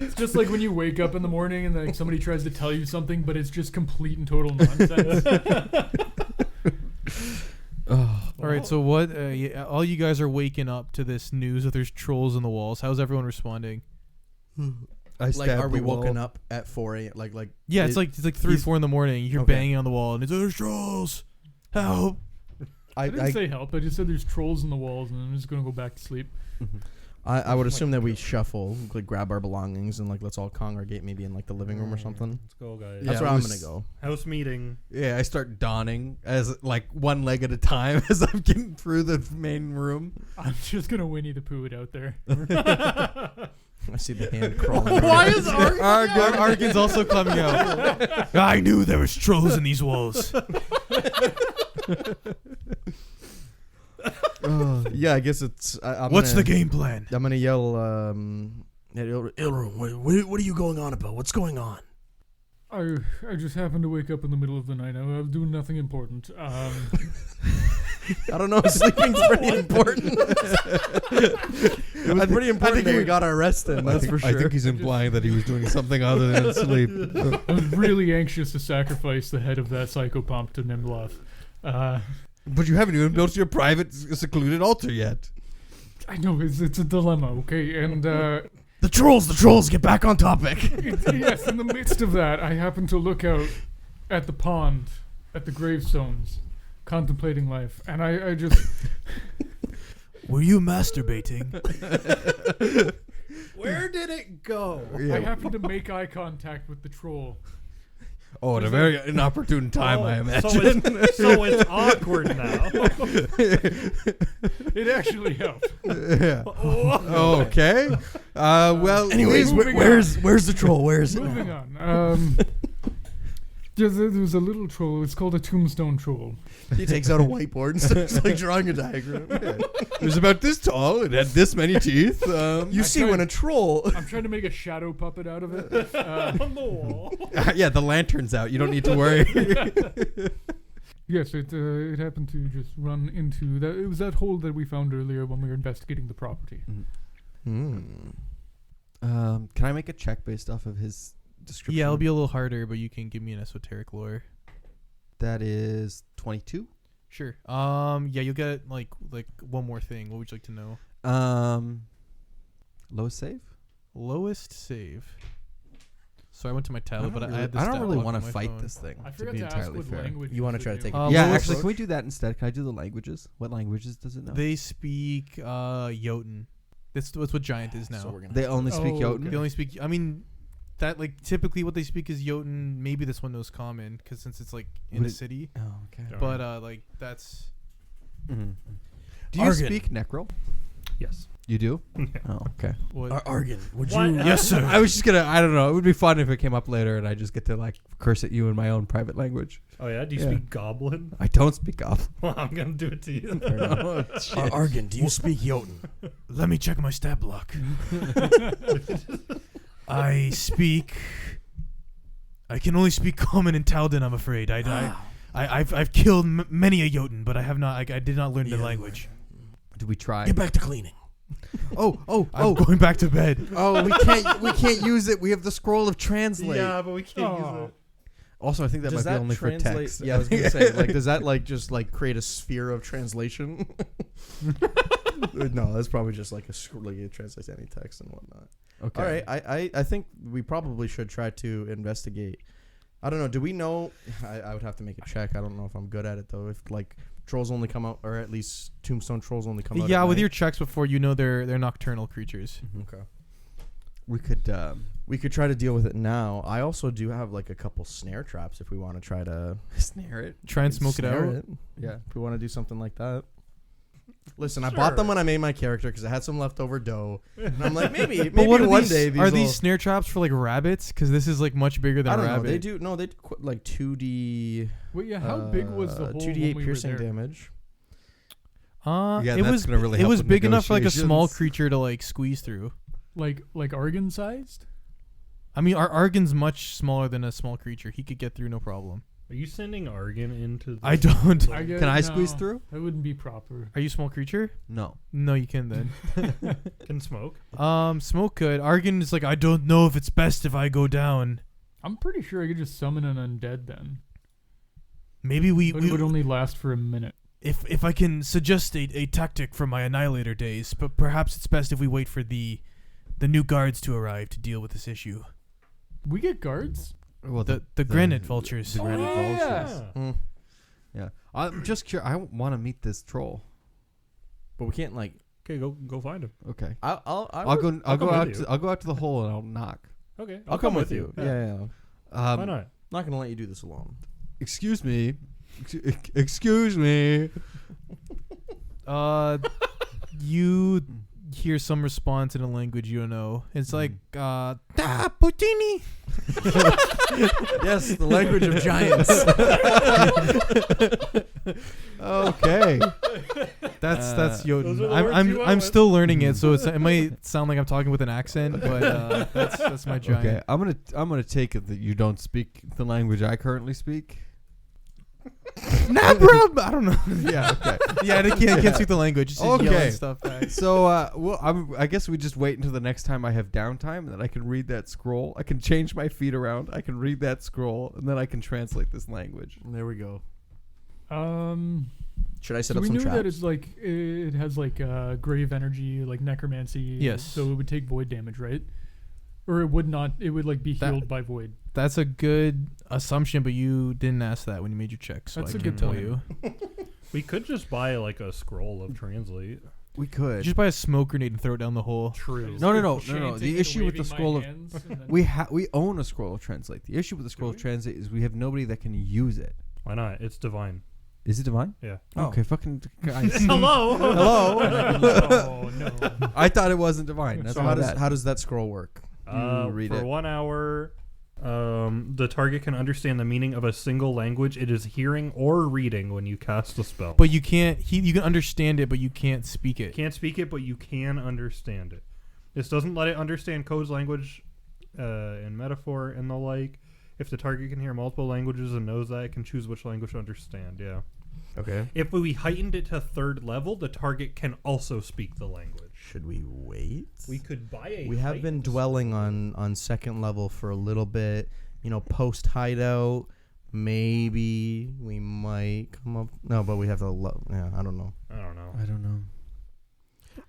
Speaker 4: It's just like when you wake up in the morning and like somebody tries to tell you something, but it's just complete and total nonsense.
Speaker 1: All right, so what? All you guys are waking up to this news that there's trolls in the walls. How's everyone responding?
Speaker 2: Like, are we woken up at 4 a.m.? Like
Speaker 1: Yeah, it's like 3 or 4 in the morning. You hear
Speaker 2: Okay.
Speaker 1: banging on the wall, and it's there's trolls. Help!
Speaker 4: I didn't say help. I just said there's trolls in the walls, and I'm just gonna go back to sleep.
Speaker 2: I would assume that we shuffle, like grab our belongings, and like let's all congregate maybe in like the living room or something.
Speaker 5: Let's go, guys.
Speaker 2: That's
Speaker 3: Yeah,
Speaker 2: where
Speaker 3: it
Speaker 2: I'm
Speaker 3: was-
Speaker 2: gonna go.
Speaker 5: House meeting.
Speaker 3: Yeah, I start donning as like one leg at a time as I'm getting through the main room.
Speaker 4: I'm just gonna Winnie the Pooh it out there.
Speaker 2: I see the hand crawling.
Speaker 1: Why is Argon's also coming out? I knew there was trolls in these walls.
Speaker 2: Yeah, I guess it's. I'm
Speaker 1: What's
Speaker 2: gonna,
Speaker 1: the game plan?
Speaker 2: I'm gonna yell. Ilroom, what are you going on about? What's going on?
Speaker 4: I just happened to wake up in the middle of the night. I was doing nothing important.
Speaker 2: I don't know. Sleeping's pretty important. It was pretty important that we got our rest in. That's for sure.
Speaker 3: I think he's implying that he was doing something other than sleep.
Speaker 4: I was really anxious to sacrifice the head of that psychopomp to Nimloth.
Speaker 3: But you haven't even built your private secluded altar yet.
Speaker 4: I know it's a dilemma, okay, and
Speaker 2: The trolls, get back on topic.
Speaker 4: yes, in the midst of that, I happened to look out at the pond, at the gravestones, contemplating life, and I just
Speaker 1: Were you masturbating?
Speaker 5: Where did it go?
Speaker 4: I happened to make eye contact with the troll.
Speaker 3: Oh, at a very inopportune time, I imagine.
Speaker 5: So it's awkward now.
Speaker 4: It actually helped.
Speaker 3: Yeah. Okay. Well,
Speaker 2: Anyways,
Speaker 4: Moving
Speaker 2: where's the troll? Where is it?
Speaker 4: Moving on. There's a little troll. It's called a tombstone troll.
Speaker 2: He takes out a whiteboard and starts like drawing a diagram.
Speaker 3: it was about this tall. It had this many teeth.
Speaker 2: You see, when a troll.
Speaker 4: I'm trying to make a shadow puppet out of it.
Speaker 5: On the wall.
Speaker 3: Yeah, the lantern's out. You don't need to worry.
Speaker 4: Yes, it happened to just run into that. It was that hole that we found earlier when we were investigating the property.
Speaker 3: Can I make a check based off of his description?
Speaker 1: Yeah, it'll be a little harder, but you can give me an esoteric lore.
Speaker 3: That is 22.
Speaker 1: Sure. Yeah, you'll get like one more thing. What would you like to know?
Speaker 3: Lowest save?
Speaker 1: Lowest save. So I went to my tablet, but I had this.
Speaker 3: I don't
Speaker 1: stat
Speaker 3: really
Speaker 1: block
Speaker 3: want
Speaker 1: on
Speaker 3: to
Speaker 1: my
Speaker 3: fight
Speaker 1: phone.
Speaker 3: this thing.
Speaker 4: I
Speaker 3: To
Speaker 4: forgot
Speaker 3: be
Speaker 4: to ask
Speaker 3: entirely
Speaker 4: what
Speaker 3: fair.
Speaker 4: language.
Speaker 2: You wanna try to take it?
Speaker 3: Yeah,
Speaker 1: lowest-
Speaker 3: actually, can we do that instead? Can I do the languages? What languages does it know?
Speaker 1: They speak Jotun. That's what Giant is now.
Speaker 2: So we're gonna
Speaker 3: They only speak
Speaker 4: Oh,
Speaker 3: Jotun.
Speaker 1: They only speak. I mean, that like typically what they speak is Jotun. Maybe this one knows Common because since it's like in
Speaker 3: Would
Speaker 1: a
Speaker 3: it-
Speaker 1: city.
Speaker 3: Oh, okay.
Speaker 1: But like that's.
Speaker 3: Mhm. Do you
Speaker 2: Argon.
Speaker 3: speak Necrol?
Speaker 5: Yes.
Speaker 3: You do? Oh, okay.
Speaker 1: What?
Speaker 2: Argon, would
Speaker 5: What?
Speaker 2: you?
Speaker 1: Yes, sir.
Speaker 3: I was just gonna. I don't know. It would be fun if it came up later and I just get to like curse at you in my own private language.
Speaker 5: Oh yeah. Do you
Speaker 3: Yeah.
Speaker 5: speak Goblin?
Speaker 3: I don't speak Goblin.
Speaker 5: Well, I'm gonna do it to you.
Speaker 3: Oh, shit.
Speaker 2: Argon, do you speak Jotun?
Speaker 1: Let me check my stat block. I can only speak Common and Talden. I'm afraid. I've killed many a Jotun, but I have not. I did not learn the language.
Speaker 3: Do we try?
Speaker 2: Get back to cleaning.
Speaker 1: I'm going back to bed.
Speaker 3: Oh, we can't use it. We have the scroll of translate.
Speaker 5: Yeah, but we can't use it.
Speaker 3: Also, I think that
Speaker 2: Does
Speaker 3: might
Speaker 2: that
Speaker 3: be only for
Speaker 2: translate?
Speaker 3: text.
Speaker 2: Yeah, I was gonna say, like, does that like just like create a sphere of translation? No, that's probably just like like it translates any text and whatnot.
Speaker 3: Okay.
Speaker 2: All right, I think we probably should try to investigate. I don't know. Do we know? I would have to make a check. I don't know if I'm good at it though. If like trolls only come out, or at least tombstone trolls only come out.
Speaker 1: Yeah,
Speaker 2: at
Speaker 1: with
Speaker 2: night?
Speaker 1: your checks before, you know they're nocturnal creatures.
Speaker 2: Okay.
Speaker 3: We could.
Speaker 2: We could try to deal with it now. I also do have like a couple snare traps if we want to try to
Speaker 3: Snare it.
Speaker 1: Try and smoke it
Speaker 2: snare
Speaker 1: out.
Speaker 2: it. Yeah, if we want to do something like that. Listen, I bought them when I made my character because I had some leftover dough, and I'm like, maybe
Speaker 1: But what are
Speaker 2: one
Speaker 1: these?
Speaker 2: day these
Speaker 1: Are
Speaker 2: will,
Speaker 1: these snare traps for like rabbits? Because this is like much bigger than
Speaker 2: I
Speaker 1: a
Speaker 2: don't know.
Speaker 1: rabbit.
Speaker 2: They do like 2D.
Speaker 4: Well, yeah. How big was the hole?
Speaker 2: 2d8
Speaker 4: when we
Speaker 2: piercing
Speaker 4: were there?
Speaker 2: damage.
Speaker 3: Yeah,
Speaker 1: it
Speaker 3: that's
Speaker 1: was
Speaker 3: gonna really
Speaker 1: it
Speaker 3: help
Speaker 1: was
Speaker 3: with
Speaker 1: big enough for like a small
Speaker 3: negotiations.
Speaker 1: creature to like squeeze through.
Speaker 4: Like Argon sized?
Speaker 1: I mean, our Argon's much smaller than a small creature. He could get through no problem.
Speaker 5: Are you sending Argon into? The
Speaker 1: I don't.
Speaker 5: zone?
Speaker 3: Can I squeeze through?
Speaker 4: That wouldn't be proper.
Speaker 1: Are you a small creature?
Speaker 3: No.
Speaker 1: No, you can then.
Speaker 5: Can smoke?
Speaker 1: Smoke could. Argon is like, I don't know if it's best if I go down.
Speaker 4: I'm pretty sure I could just summon an undead then.
Speaker 1: Maybe
Speaker 4: But it would only last for a minute.
Speaker 1: if I can suggest a tactic from my Annihilator days, but perhaps it's best if we wait for the new guards to arrive to deal with this issue.
Speaker 4: We get guards?
Speaker 3: Well,
Speaker 1: The granite vultures.
Speaker 3: The granite vultures.
Speaker 2: Mm.
Speaker 3: Yeah. I'm just curious. I want to meet this troll.
Speaker 2: But we can't like.
Speaker 5: Okay, go find him.
Speaker 3: Okay.
Speaker 2: I'll
Speaker 3: I'll go
Speaker 5: come
Speaker 3: out.
Speaker 5: with you.
Speaker 3: I'll go out to the hole and I'll knock.
Speaker 5: Okay,
Speaker 2: I'll come with you.
Speaker 5: Yeah.
Speaker 2: Yeah.
Speaker 5: Why not?
Speaker 2: I'm not gonna let you do this alone.
Speaker 3: Excuse me. Excuse me.
Speaker 1: You hear some response in a language you don't know. It's like, Puccini.
Speaker 2: Yes, the language of giants.
Speaker 3: Okay.
Speaker 1: That's
Speaker 5: Those
Speaker 1: Jotun.
Speaker 5: are the words you went
Speaker 1: I'm
Speaker 5: with.
Speaker 1: still learning it, so it might sound like I'm talking with an accent, but that's my giant.
Speaker 3: Okay. I'm gonna take it that you don't speak the language I currently speak.
Speaker 1: Nah, bro. I don't know.
Speaker 3: Yeah. Okay.
Speaker 1: Yeah, they can't speak the language. It's just
Speaker 3: Okay.
Speaker 1: yelling stuff back.
Speaker 3: So, I guess we just wait until the next time I have downtime, and then I can read that scroll. I can change my feet around. I can read that scroll, and then I can translate this language.
Speaker 2: There we go. Should I set
Speaker 4: So
Speaker 2: up
Speaker 4: we
Speaker 2: some
Speaker 4: knew
Speaker 2: traps?
Speaker 4: that it's like it has like grave energy, like necromancy.
Speaker 1: Yes.
Speaker 4: So it would take void damage, right? Or it would not. It would like be
Speaker 1: That-
Speaker 4: healed by void.
Speaker 1: That's a good assumption, but you didn't ask that when you made your check, so
Speaker 4: That's
Speaker 1: I
Speaker 4: a
Speaker 1: can't
Speaker 4: good
Speaker 1: tell
Speaker 4: point.
Speaker 1: you.
Speaker 5: We could just buy like a scroll of translate.
Speaker 3: We could.
Speaker 1: Just buy a smoke grenade and throw it down the hole.
Speaker 5: True.
Speaker 3: No.
Speaker 4: Chanting
Speaker 3: The
Speaker 4: and
Speaker 3: issue with the
Speaker 4: waving my
Speaker 3: scroll of
Speaker 4: hands and then-
Speaker 3: we own a scroll of translate. The issue with the scroll of
Speaker 4: we?
Speaker 3: translate is we have nobody that can use it.
Speaker 5: Why not? It's divine.
Speaker 3: Is it divine?
Speaker 5: Yeah.
Speaker 2: Oh.
Speaker 3: Okay, fucking guys.
Speaker 5: Hello.
Speaker 3: Hello.
Speaker 4: Oh no.
Speaker 3: I thought it wasn't divine. That's
Speaker 2: So
Speaker 3: my
Speaker 2: how
Speaker 3: bad.
Speaker 2: does that scroll work?
Speaker 3: You read
Speaker 5: for
Speaker 3: it.
Speaker 5: 1 hour, the target can understand the meaning of a single language it is hearing or reading when you cast a spell.
Speaker 1: But you can't. You can understand it, but you can't speak it.
Speaker 5: Can't speak it, but you can understand it. This doesn't let it understand codes, language, and metaphor and the like. If the target can hear multiple languages and knows that, it can choose which language to understand. Yeah.
Speaker 2: Okay.
Speaker 5: If we heightened it to 3rd level, the target can also speak the language.
Speaker 2: Should we wait?
Speaker 5: We could buy a.
Speaker 2: We have been
Speaker 5: heightened
Speaker 2: dwelling on 2nd level for a little bit. You know, post hideout. Maybe we might come up. No, but we have to. Yeah, I don't know.
Speaker 5: I don't know.
Speaker 3: I don't know.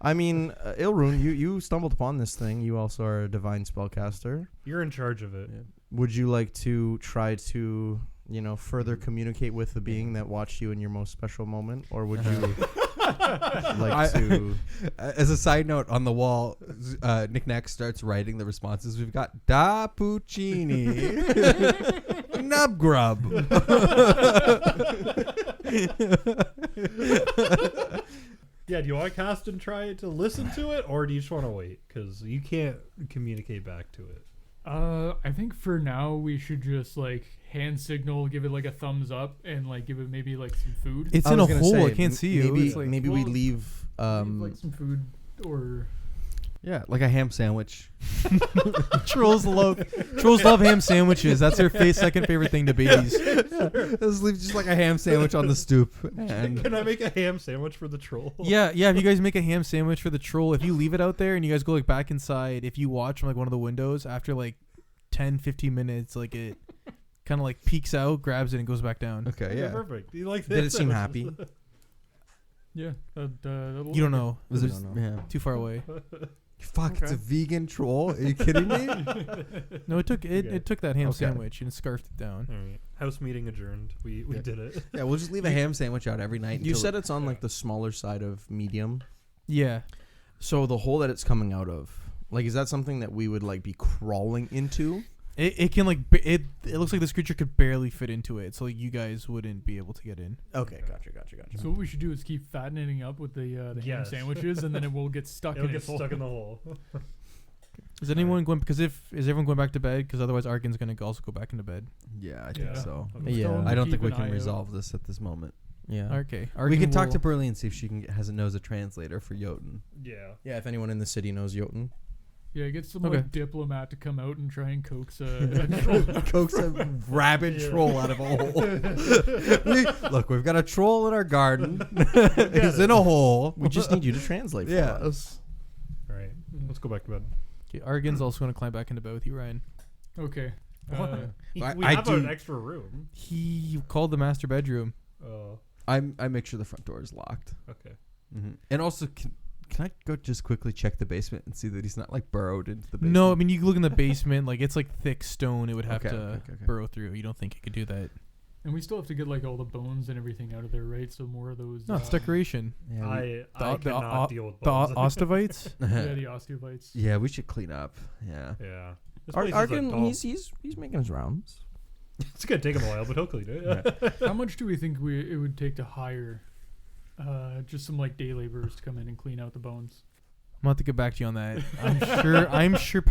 Speaker 2: I mean, Ilrune, you stumbled upon this thing. You also are a divine spellcaster.
Speaker 5: You're in charge of it.
Speaker 2: Would you like to try to, further communicate with the being that watched you in your most special moment, or would you like to?
Speaker 3: As a side note, on the wall, Nick Nack starts writing the responses. We've got Da Puccini, Nub Grub.
Speaker 5: Yeah, do you want to cast and try to listen to it, or do you just want to wait? Because you can't communicate back to it.
Speaker 4: I think for now we should just like hand signal, give it like a thumbs up, and like give it maybe like some food.
Speaker 1: It's
Speaker 2: I
Speaker 1: in a
Speaker 2: was gonna
Speaker 1: hole.
Speaker 2: say,
Speaker 1: I can't see you.
Speaker 2: Maybe
Speaker 1: It's like-
Speaker 2: maybe we
Speaker 4: well,
Speaker 2: leave.
Speaker 4: Leave, like some food or
Speaker 3: Yeah, like a ham sandwich.
Speaker 1: Trolls love ham sandwiches. That's their second favorite thing to babies.
Speaker 3: Let's leave just like a ham sandwich on the stoop. And
Speaker 5: Can I make a ham sandwich for the troll?
Speaker 1: Yeah. If you guys make a ham sandwich for the troll, if you leave it out there and you guys go like back inside, if you watch from like one of the windows after like 10-15 minutes, like it kind of like peeks out, grabs it, and goes back down.
Speaker 3: okay,
Speaker 5: Yeah,
Speaker 3: yeah.
Speaker 5: perfect. You like this?
Speaker 2: Did it seem happy?
Speaker 4: yeah. That'll
Speaker 1: You don't
Speaker 4: work.
Speaker 1: know.
Speaker 3: Was
Speaker 2: I
Speaker 3: it?
Speaker 2: don't know.
Speaker 3: Yeah.
Speaker 1: Too far away.
Speaker 3: Fuck, it's a vegan troll. Are you kidding me?
Speaker 1: No, it took
Speaker 5: Okay.
Speaker 1: it took that ham
Speaker 3: Okay.
Speaker 1: sandwich and scarfed it down.
Speaker 5: All right. House meeting adjourned. We
Speaker 3: Yeah.
Speaker 5: did it.
Speaker 3: Yeah, we'll just leave a ham sandwich out every night.
Speaker 2: You
Speaker 3: until-
Speaker 2: said it's on like the smaller side of medium.
Speaker 1: Yeah.
Speaker 2: So the hole that it's coming out of, like, is that something that we would like be crawling into?
Speaker 1: It can like it looks like this creature could barely fit into it, so like you guys wouldn't be able to get in.
Speaker 2: Okay, gotcha.
Speaker 4: So what we should do is keep fattening up with the ham
Speaker 5: Yes.
Speaker 4: sandwiches, and then it will get stuck.
Speaker 5: It'll
Speaker 4: in
Speaker 5: get
Speaker 4: its hole.
Speaker 5: stuck in the hole.
Speaker 1: Is anyone going? Because is everyone going back to bed? Because otherwise, Argan's gonna also go back into bed.
Speaker 3: Yeah, I think
Speaker 4: Yeah.
Speaker 3: so.
Speaker 4: Okay.
Speaker 2: Yeah.
Speaker 4: Tell 'em to
Speaker 3: I don't
Speaker 4: keep
Speaker 3: think we
Speaker 4: an
Speaker 3: can
Speaker 4: eye out.
Speaker 3: resolve this at this moment.
Speaker 2: Yeah.
Speaker 1: Okay,
Speaker 3: We
Speaker 1: Argan
Speaker 3: can talk
Speaker 1: will-
Speaker 3: to Burley and see if she knows a translator for Jotun.
Speaker 5: Yeah.
Speaker 2: Yeah, if anyone in the city knows Jotun.
Speaker 4: Yeah, get some
Speaker 1: Okay.
Speaker 4: like diplomat to come out and try and coax a troll.
Speaker 3: Coax a rabid
Speaker 5: Yeah.
Speaker 3: troll out of a hole. Look, we've got a troll in our garden. He's in a hole.
Speaker 2: We just need you to translate for
Speaker 3: Yeah.
Speaker 2: us.
Speaker 5: All right. Let's go back to bed.
Speaker 1: Okay, Argan's also gonna climb back into bed with you, Ryan.
Speaker 4: Okay.
Speaker 5: We
Speaker 3: I
Speaker 5: have
Speaker 3: do-
Speaker 5: an extra room.
Speaker 1: He called the master bedroom.
Speaker 5: I
Speaker 3: I make sure the front door is locked.
Speaker 5: okay.
Speaker 3: And also, can I go just quickly check the basement and see that he's not like burrowed into the basement?
Speaker 1: No, I mean you can look in the basement. Like it's like thick stone. It would have
Speaker 3: Okay,
Speaker 1: to
Speaker 3: okay.
Speaker 1: burrow through. You don't think it could do that?
Speaker 4: And we still have to get like all the bones and everything out of there, right? So more of those.
Speaker 1: No, it's decoration.
Speaker 3: Yeah,
Speaker 5: I
Speaker 1: The-
Speaker 5: cannot deal with
Speaker 1: The
Speaker 5: bones.
Speaker 1: Ostovites.
Speaker 4: Yeah, the osteobites.
Speaker 3: yeah, we should clean up. Yeah.
Speaker 5: Yeah. This place is a
Speaker 2: Argan,
Speaker 5: dump.
Speaker 2: he's making his rounds.
Speaker 5: It's gonna take him a while, but he'll clean it.
Speaker 4: How much do we think it would take to hire just some like day laborers to come in and clean out the bones?
Speaker 1: I'm gonna have to get back to you on that. I'm sure.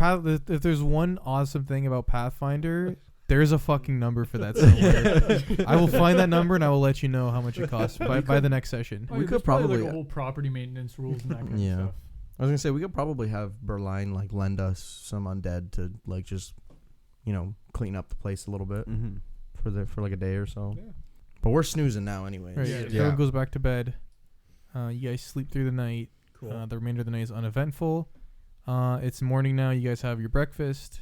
Speaker 1: If there's one awesome thing about Pathfinder, there's a fucking number for that somewhere. I will find that number and I will let you know how much it costs by the next session.
Speaker 2: We could
Speaker 4: there's
Speaker 2: probably-
Speaker 4: like a whole property maintenance rules and that kind
Speaker 2: Yeah.
Speaker 4: of stuff.
Speaker 2: I was gonna say we could probably have Berline like lend us some undead to like just, clean up the place a little bit for like a day or so.
Speaker 5: Yeah.
Speaker 2: But we're snoozing now, anyways.
Speaker 1: Right,
Speaker 4: Yeah.
Speaker 1: Everyone goes back to bed. You guys sleep through the night.
Speaker 5: Cool.
Speaker 1: The remainder of the night is uneventful. It's morning now. You guys have your breakfast.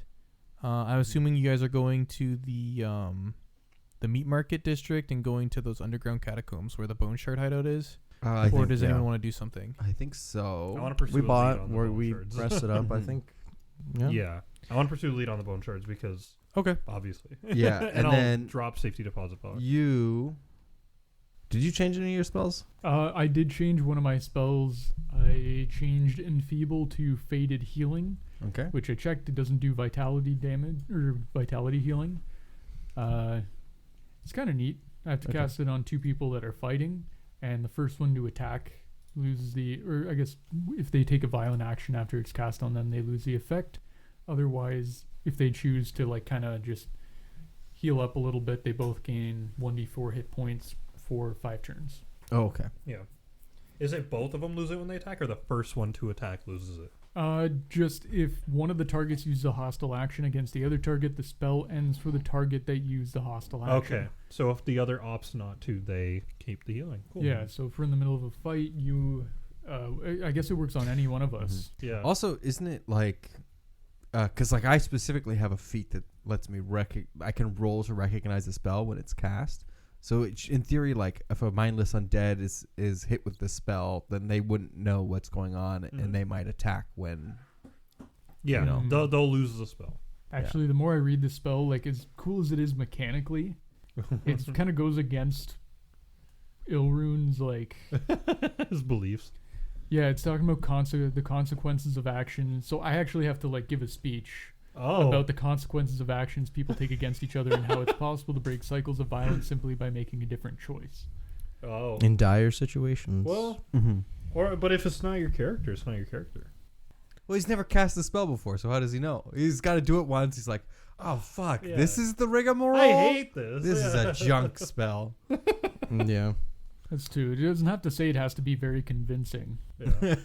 Speaker 1: I'm assuming you guys are going to the meat market district and going to those underground catacombs where the Bone Shard hideout is.
Speaker 3: I
Speaker 1: Or
Speaker 3: think,
Speaker 1: does
Speaker 2: yeah.
Speaker 1: anyone want to do something?
Speaker 3: I think so.
Speaker 5: I want to pursue
Speaker 2: We
Speaker 5: a lead
Speaker 2: bought
Speaker 5: on the
Speaker 2: where
Speaker 5: bone
Speaker 2: we
Speaker 5: shards.
Speaker 2: rested up. I think. Yeah.
Speaker 5: Yeah. I want to pursue the lead on the bone shards because
Speaker 1: Okay.
Speaker 5: obviously.
Speaker 3: Yeah,
Speaker 5: and
Speaker 3: and
Speaker 5: I'll
Speaker 3: then
Speaker 5: drop safety deposit box.
Speaker 3: Did you change any of your spells?
Speaker 4: I did change one of my spells. I changed Enfeeble to Faded Healing,
Speaker 3: Okay.
Speaker 4: which I checked. It doesn't do vitality damage or vitality healing. It's kind of neat. I have to
Speaker 3: Okay.
Speaker 4: cast it on two people that are fighting, and the first one to attack loses or I guess if they take a violent action after it's cast on them, they lose the effect. Otherwise, if they choose to like kind of just heal up a little bit, they both gain 1d4 hit points for 5 turns.
Speaker 3: Oh, okay.
Speaker 5: Yeah. Is it both of them lose it when they attack, or the first one to attack loses it?
Speaker 4: Just if one of the targets uses a hostile action against the other target, the spell ends for the target that used the hostile action.
Speaker 5: Okay. So if the other opts not to, they keep the healing. Cool.
Speaker 4: Yeah, so if we're in the middle of a fight, I guess it works on any one of us.
Speaker 5: Yeah.
Speaker 3: Also, isn't it like, because like I specifically have a feat that lets me I can roll to recognize a spell when it's cast. So in theory, like if a mindless undead is hit with the spell, then they wouldn't know what's going on, and they might attack when.
Speaker 5: Yeah.
Speaker 3: you know.
Speaker 5: They'll lose the spell.
Speaker 4: Actually, the more I read the spell, like as cool as it is mechanically, it kind of goes against Ilrune's like.
Speaker 5: His beliefs.
Speaker 4: Yeah, it's talking about the consequences of action. So I actually have to like give a speech
Speaker 5: Oh.
Speaker 4: about the consequences of actions people take against each other and how it's possible to break cycles of violence simply by making a different choice.
Speaker 5: Oh.
Speaker 2: In dire situations.
Speaker 5: Well,
Speaker 3: Mm-hmm.
Speaker 5: but if it's not your character, it's not your character.
Speaker 3: Well, he's never cast the spell before, so how does he know? He's got to do it once. He's like, oh fuck,
Speaker 5: Yeah.
Speaker 3: this is the rigmarole.
Speaker 5: I hate this.
Speaker 3: This is a junk spell.
Speaker 2: Yeah.
Speaker 4: That's true. It doesn't have to say it has to be very convincing.
Speaker 5: Yeah.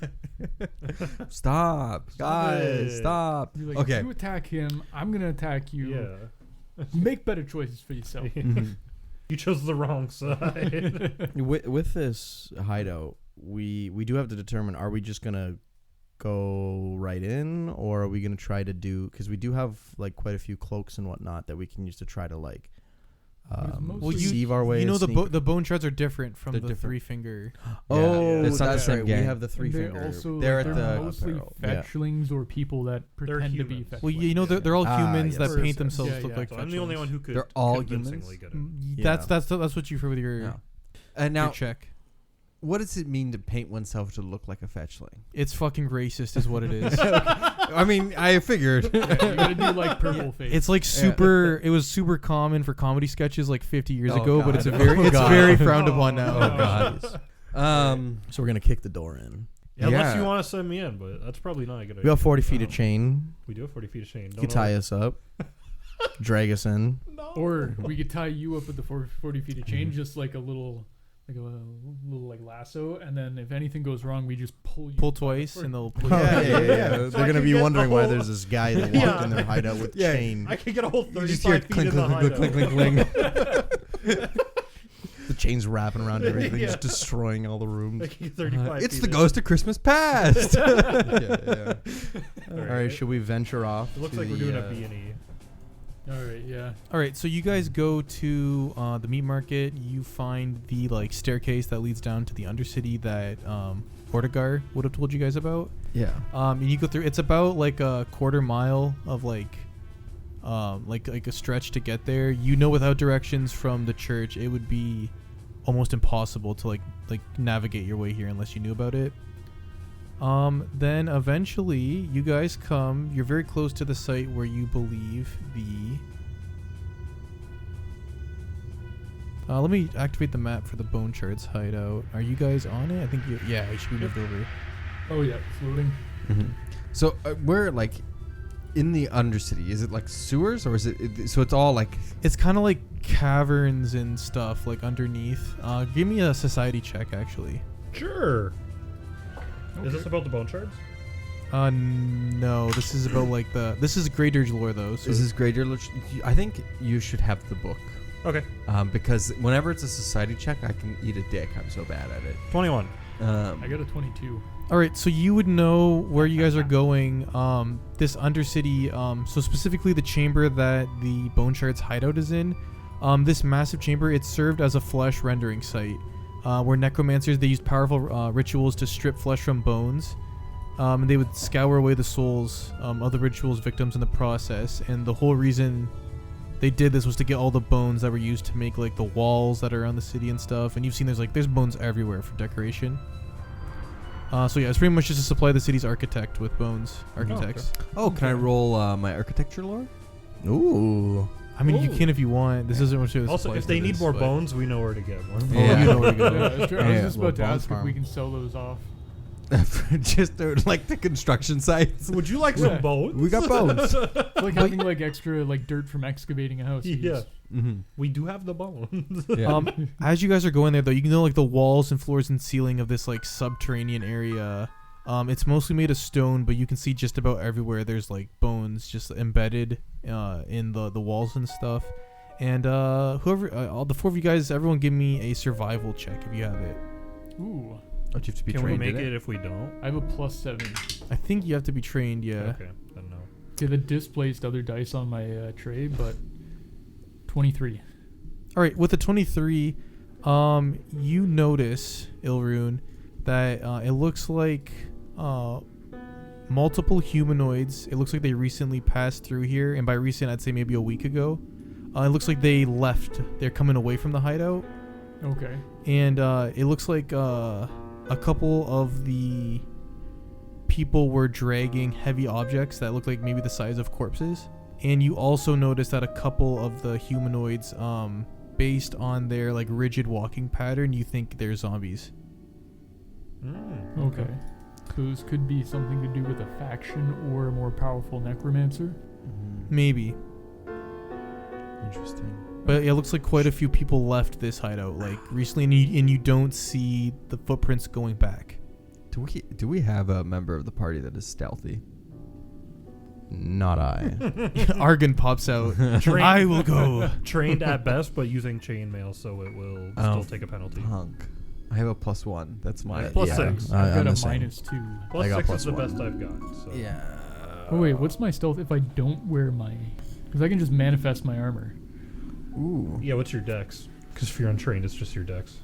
Speaker 3: Stop, guys,
Speaker 5: it.
Speaker 3: stop.
Speaker 4: You're like,
Speaker 3: Okay.
Speaker 4: if you attack him, I'm going to attack you.
Speaker 5: Yeah.
Speaker 4: Make better choices for yourself.
Speaker 3: Mhm.
Speaker 5: You chose the wrong side.
Speaker 2: With this hideout, we do have to determine: are we just gonna go right in, or are we gonna try to do? Because we do have like quite a few cloaks and whatnot that we can use to try to like
Speaker 4: mostly-
Speaker 2: deceive our way.
Speaker 1: You know
Speaker 2: and
Speaker 1: the bone shards are different from
Speaker 3: They're
Speaker 1: the
Speaker 3: different.
Speaker 1: 3-finger.
Speaker 2: Oh,
Speaker 5: Yeah.
Speaker 3: That's not the
Speaker 2: that's
Speaker 3: same
Speaker 2: right.
Speaker 3: gang.
Speaker 2: We have the three
Speaker 4: And
Speaker 2: finger.
Speaker 4: they're also
Speaker 3: They're
Speaker 4: like,
Speaker 3: at
Speaker 4: they're
Speaker 3: the
Speaker 4: mostly
Speaker 2: apparel. Yeah.
Speaker 4: fetchlings or people that pretend to be
Speaker 5: humans.
Speaker 4: fetchlings.
Speaker 1: Well, you know they're all humans
Speaker 2: yes.
Speaker 1: that paint
Speaker 2: Yes.
Speaker 1: themselves
Speaker 4: Yeah,
Speaker 1: to look
Speaker 4: yeah.
Speaker 1: like
Speaker 5: So I'm the only
Speaker 1: fetchlings.
Speaker 5: one who could
Speaker 3: They're all
Speaker 5: convincingly
Speaker 3: humans?
Speaker 5: get it.
Speaker 1: That's what you for with your,
Speaker 3: Yeah. And
Speaker 1: your
Speaker 3: now,
Speaker 1: check.
Speaker 3: what does it mean to paint oneself to look like a fetchling?
Speaker 1: It's fucking racist, is what it is.
Speaker 3: I mean, I figured.
Speaker 4: Yeah, you gotta do like purple face.
Speaker 1: It's like super. It was super common for comedy sketches like 50 years
Speaker 3: Oh,
Speaker 1: ago,
Speaker 3: God.
Speaker 1: but it's a
Speaker 3: Oh,
Speaker 1: very, it's
Speaker 3: God.
Speaker 1: very frowned upon now.
Speaker 3: Oh, God.
Speaker 2: So we're gonna kick the door in.
Speaker 5: Yeah, unless
Speaker 3: Yeah.
Speaker 5: you want to send me in, but that's probably not a good idea.
Speaker 2: We got 40 feet of chain.
Speaker 5: We do have 40 feet of chain.
Speaker 2: You
Speaker 5: Don't
Speaker 2: can tie us up, drag us in.
Speaker 4: Or we could tie you up with the 40 feet of chain, just like a little lasso, and then if anything goes wrong, we just pull you.
Speaker 1: Pull twice and they'll pull
Speaker 2: Yeah,
Speaker 1: you.
Speaker 2: yeah, yeah.
Speaker 5: So I
Speaker 2: They're gonna
Speaker 5: can
Speaker 2: be
Speaker 5: get
Speaker 2: wondering
Speaker 5: the
Speaker 2: why
Speaker 5: whole-
Speaker 2: there's this guy that walked in their hideout with
Speaker 3: Yeah.
Speaker 2: chain.
Speaker 5: I could get a whole
Speaker 3: You just hear
Speaker 5: 35 feet
Speaker 3: clink,
Speaker 5: in the
Speaker 3: clink, clink,
Speaker 5: hideout.
Speaker 3: clink, clink, clink.
Speaker 2: The chain's wrapping around everything,
Speaker 5: Yeah.
Speaker 2: just destroying all the rooms.
Speaker 5: I could get 35
Speaker 3: It's
Speaker 5: feet
Speaker 3: the
Speaker 5: in.
Speaker 3: ghost of Christmas past.
Speaker 2: Yeah.
Speaker 5: All
Speaker 2: All right, should we venture off?
Speaker 5: It looks
Speaker 2: to
Speaker 5: like we're
Speaker 2: the,
Speaker 5: doing a B&E.
Speaker 4: All right, yeah.
Speaker 1: All right, so you guys go to the meat market. You find the like staircase that leads down to the Undercity that Vortigar would have told you guys about.
Speaker 3: Yeah.
Speaker 1: And you go through. It's about like a quarter mile of like a stretch to get there. You know, without directions from the church, it would be almost impossible to like navigate your way here unless you knew about it. Then eventually you guys come. You're very close to the site where you believe the. Let me activate the map for the Bone Shards hideout. Are you guys on it? I think you. Yeah, it should be moved over.
Speaker 4: Oh yeah, it's loading.
Speaker 3: So we're like in the Undercity. Is it like sewers or is it? So it's all like.
Speaker 1: It's kind of like caverns and stuff like underneath. Give me a society check, actually.
Speaker 5: Sure. Is this about the Bone Shards?
Speaker 1: No, this is about like this is Grey Dirge lore though. So
Speaker 3: Is this greater? I think you should have the book.
Speaker 5: Okay.
Speaker 3: Because whenever it's a society check, I can eat a dick. I'm so bad at it.
Speaker 5: 21.
Speaker 4: I got a 22.
Speaker 1: all right, so you would know where you guys are going. This Undercity, so specifically the chamber that the Bone Shards hideout is in. This massive chamber, it served as a flesh rendering site, where necromancers they used powerful rituals to strip flesh from bones. And they would scour away the souls of the ritual's victims in the process. And the whole reason they did this was to get all the bones that were used to make like the walls that are around the city and stuff. And you've seen there's bones everywhere for decoration. So yeah, it's pretty much just to supply the city's architects with bones. Architects.
Speaker 3: Oh, can I roll my architecture lore?
Speaker 2: Ooh.
Speaker 1: I mean, you
Speaker 5: Ooh.
Speaker 1: can if you want. This isn't what
Speaker 5: Also, if they need more bones, we know where to get more.
Speaker 1: Yeah. You know where to go.
Speaker 4: Yeah, I was
Speaker 2: Yeah,
Speaker 4: just
Speaker 2: well,
Speaker 4: about to
Speaker 2: Bone
Speaker 4: ask if
Speaker 2: Farm.
Speaker 4: we can sell those off.
Speaker 3: Just like the construction sites.
Speaker 5: Would you like
Speaker 4: Yeah.
Speaker 5: some bones?
Speaker 3: We got bones.
Speaker 4: It's like having like extra like dirt from excavating a house. You
Speaker 5: Yeah.
Speaker 4: just-
Speaker 5: We do have the bones.
Speaker 3: Yeah.
Speaker 1: As you guys are going there, though, you can know like the walls and floors and ceiling of this like subterranean area. It's mostly made of stone, but you can see just about everywhere there's like bones just embedded in the walls and stuff. And whoever, all the four of you guys, everyone, give me a survival check if you have it.
Speaker 4: Ooh,
Speaker 3: Don't you have to be
Speaker 5: Can we
Speaker 3: trained
Speaker 5: make
Speaker 3: in
Speaker 5: it if we don't?
Speaker 4: I have a +7.
Speaker 1: I think you have to be trained. Yeah.
Speaker 5: Okay, then no.
Speaker 4: Okay, the displaced other dice on my tray, but 23.
Speaker 1: All right, with the 23, you notice, Ilrune, that it looks like multiple humanoids. It looks like they recently passed through here, and by recent, I'd say maybe a week ago. It looks like they left. They're coming away from the hideout,
Speaker 4: Okay.
Speaker 1: and it looks like a couple of the people were dragging heavy objects that look like maybe the size of corpses. And you also notice that a couple of the humanoids, based on their like rigid walking pattern, you think they're zombies.
Speaker 4: Okay. So this could be something to do with a faction or a more powerful necromancer.
Speaker 1: Maybe.
Speaker 3: Interesting.
Speaker 1: But it looks like quite a few people left this hideout like recently, and you don't see the footprints going back.
Speaker 3: Do we have a member of the party that is stealthy?
Speaker 2: Not I.
Speaker 1: Argon pops out. I will go.
Speaker 5: Trained at best, but using chainmail, so it will still take a penalty.
Speaker 3: Punk. I have a +1. That's my
Speaker 5: Plus
Speaker 2: yeah.
Speaker 5: 6.
Speaker 2: I'm
Speaker 4: I've got
Speaker 2: the
Speaker 4: a
Speaker 2: same.
Speaker 4: -2.
Speaker 5: Plus
Speaker 2: I got
Speaker 5: 6
Speaker 2: plus
Speaker 5: is the
Speaker 2: 1.
Speaker 5: best I've got. So.
Speaker 3: Yeah.
Speaker 4: Oh wait, what's my stealth if I don't wear my? Because I can just manifest my armor.
Speaker 3: Ooh.
Speaker 5: Yeah, what's your dex? Because if you're untrained, it's just your dex.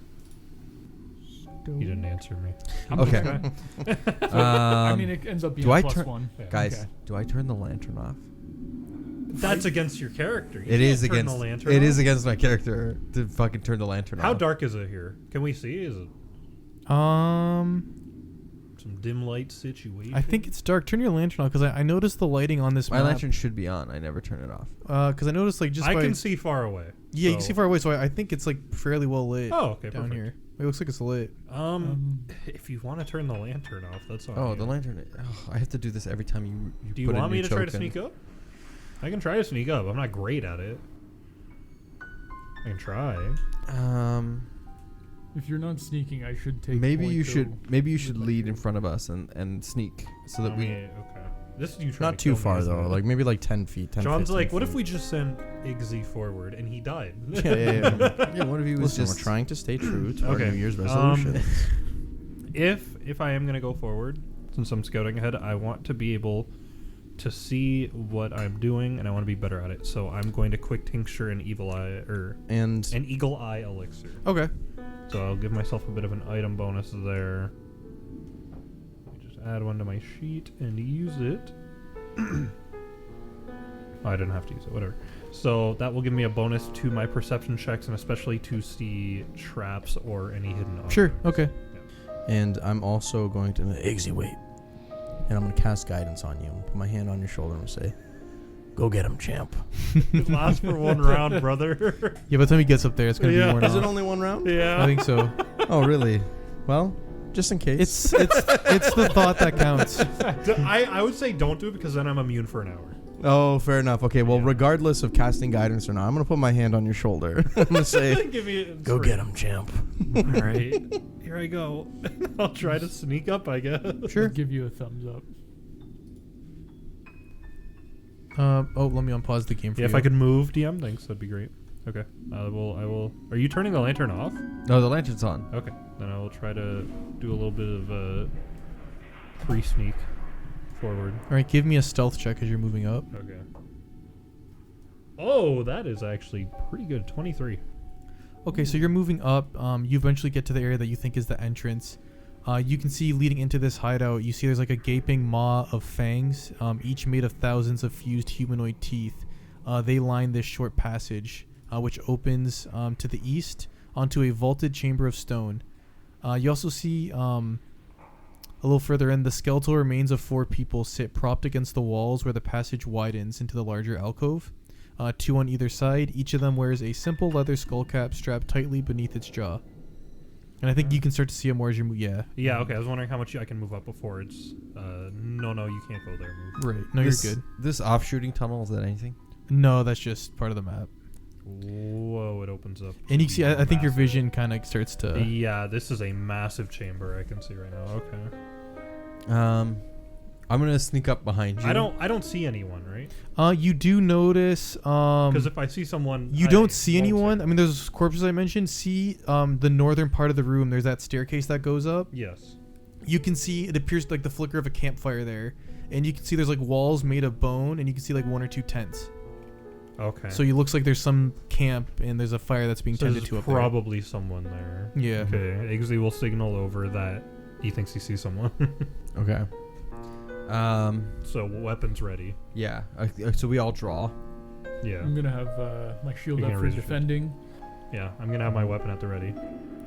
Speaker 5: You didn't answer me.
Speaker 3: Okay.
Speaker 4: I mean, it ends up being
Speaker 3: do I
Speaker 4: a
Speaker 3: turn-
Speaker 4: +1.
Speaker 3: Guys,
Speaker 4: Okay.
Speaker 3: do I turn the lantern off?
Speaker 5: That's against your character. You
Speaker 3: It is
Speaker 5: can't turn
Speaker 3: against.
Speaker 5: the lantern
Speaker 3: It
Speaker 5: off.
Speaker 3: is against my character to fucking turn the lantern
Speaker 5: How
Speaker 3: off.
Speaker 5: dark is it here? Can we see? Is it
Speaker 1: Um,
Speaker 5: some dim light situation.
Speaker 1: I think it's dark. Turn your lantern on, because I noticed the lighting on this
Speaker 3: My
Speaker 1: map.
Speaker 3: lantern should be on. I never turn it off.
Speaker 1: Because I noticed like just
Speaker 5: I
Speaker 1: by
Speaker 5: can see far away.
Speaker 1: yeah, you can
Speaker 5: so-
Speaker 1: see far away, so I think it's like fairly well lit.
Speaker 5: Oh, okay,
Speaker 1: down
Speaker 5: perfect.
Speaker 1: here. It looks like it's lit.
Speaker 5: If you want to turn the lantern off, that's all.
Speaker 3: Oh, the lantern. Oh, I have to do this every time you
Speaker 5: Do you
Speaker 3: put a
Speaker 5: want
Speaker 3: new
Speaker 5: me to try to
Speaker 3: token.
Speaker 5: sneak up? I can try to sneak up. I'm not great at it. I can try.
Speaker 4: If you're not sneaking, I should take.
Speaker 3: Maybe
Speaker 4: point,
Speaker 3: you
Speaker 4: though.
Speaker 3: should. Maybe you
Speaker 4: Would
Speaker 3: should
Speaker 4: like
Speaker 3: lead
Speaker 4: to.
Speaker 3: in front of us and sneak so that we.
Speaker 5: Okay. This is you trying
Speaker 2: Not
Speaker 5: to
Speaker 2: too
Speaker 5: kill me,
Speaker 2: far
Speaker 5: isn't
Speaker 2: though.
Speaker 5: it?
Speaker 2: Like maybe like 10 feet. 10,
Speaker 5: John's
Speaker 2: 15
Speaker 5: like, what if
Speaker 2: feet.
Speaker 5: we just sent Iggsy forward and he died?
Speaker 2: Yeah.
Speaker 3: Yeah, what if he was
Speaker 2: Listen,
Speaker 3: just
Speaker 2: we're trying to stay true to
Speaker 5: Okay.
Speaker 2: our New Year's resolution.
Speaker 5: If I am gonna go forward, since I'm scouting ahead, I want to be able to see what I'm doing, and I want to be better at it. So I'm going to quick tincture an evil eye or
Speaker 2: And
Speaker 5: an eagle eye elixir.
Speaker 1: Okay.
Speaker 5: So I'll give myself a bit of an item bonus there. Let me just add one to my sheet and use it. Oh, I didn't have to use it. Whatever. So that will give me a bonus to my perception checks, and especially to see traps or any hidden objects.
Speaker 1: Sure. Okay.
Speaker 2: And I'm also going to Iggsy, wait. And I'm going to cast guidance on you. Put my hand on your shoulder and say, "Go get him, champ."
Speaker 5: It lasts for one round, brother.
Speaker 1: Yeah, by the time he gets up there, it's gonna
Speaker 5: Yeah.
Speaker 1: be worn
Speaker 2: Is it
Speaker 1: off.
Speaker 2: only one round?
Speaker 5: Yeah.
Speaker 1: I think so.
Speaker 2: Oh, really? Well, just in case.
Speaker 1: It's the thought that counts.
Speaker 5: I would say don't do it because then I'm immune for an hour.
Speaker 2: Oh, fair enough. Okay, well,
Speaker 5: Yeah.
Speaker 2: regardless of casting guidance or not, I'm going to put my hand on your shoulder. I'm going to say,
Speaker 5: Give me
Speaker 2: "Go get him, champ."
Speaker 5: All right. Here I go. I'll try to sneak up, I guess.
Speaker 1: Sure.
Speaker 4: Give you a thumbs up.
Speaker 1: Let me unpause the game for
Speaker 5: Yeah,
Speaker 1: you.
Speaker 5: if I could move, DM, thanks. That'd be great. Okay. I will. Are you turning the lantern off?
Speaker 3: No, the lantern's on.
Speaker 5: Okay. Then I will try to do a little bit of a pre-sneak forward.
Speaker 1: All right, give me a stealth check as you're moving up.
Speaker 5: Okay. Oh, that is actually pretty good. 23.
Speaker 1: Okay, so you're moving up. You eventually get to the area that you think is the entrance. You can see leading into this hideout, you see there's like a gaping maw of fangs, each made of thousands of fused humanoid teeth. They line this short passage, which opens to the east onto a vaulted chamber of stone. You also see a little further in, the skeletal remains of 4 people sit propped against the walls where the passage widens into the larger alcove. 2 on either side. Each of them wears a simple leather skull cap strapped tightly beneath its jaw. And I think you can start to see it more as you move. Yeah.
Speaker 5: Yeah, okay. I was wondering how much I can move up before it's... No, you can't go there. Move.
Speaker 1: Right. No,
Speaker 3: This-
Speaker 1: you're good.
Speaker 3: This offshooting tunnel, is that anything?
Speaker 1: No, that's just part of the map.
Speaker 5: Whoa, it opens up.
Speaker 1: And you can see, I think your
Speaker 5: Massive.
Speaker 1: vision kind of starts to...
Speaker 5: Yeah, this is a massive chamber I can see right now. Okay.
Speaker 3: I'm gonna sneak up behind you.
Speaker 5: I don't see anyone, right?
Speaker 1: You do notice...
Speaker 5: Because if I see someone...
Speaker 1: You
Speaker 5: I
Speaker 1: don't see
Speaker 5: won't
Speaker 1: anyone.
Speaker 5: say-
Speaker 1: I mean, there's corpses I mentioned. See the northern part of the room. There's that staircase that goes up.
Speaker 5: Yes.
Speaker 1: You can see, it appears like the flicker of a campfire there. And you can see there's like walls made of bone, and you can see like 1 or 2 tents.
Speaker 5: Okay.
Speaker 1: So it looks like there's some camp, and there's a fire that's being
Speaker 5: So
Speaker 1: tended
Speaker 5: there's
Speaker 1: to up there.
Speaker 5: probably someone there.
Speaker 1: Yeah.
Speaker 5: Okay. Iggsy will signal over that he thinks he sees someone.
Speaker 3: Okay.
Speaker 5: So weapons ready.
Speaker 3: Yeah. So we all draw.
Speaker 5: Yeah.
Speaker 4: I'm gonna have my shield
Speaker 5: You
Speaker 4: up
Speaker 5: can
Speaker 4: for
Speaker 5: raise your shield.
Speaker 4: defending.
Speaker 5: Yeah. I'm gonna have my weapon at the ready.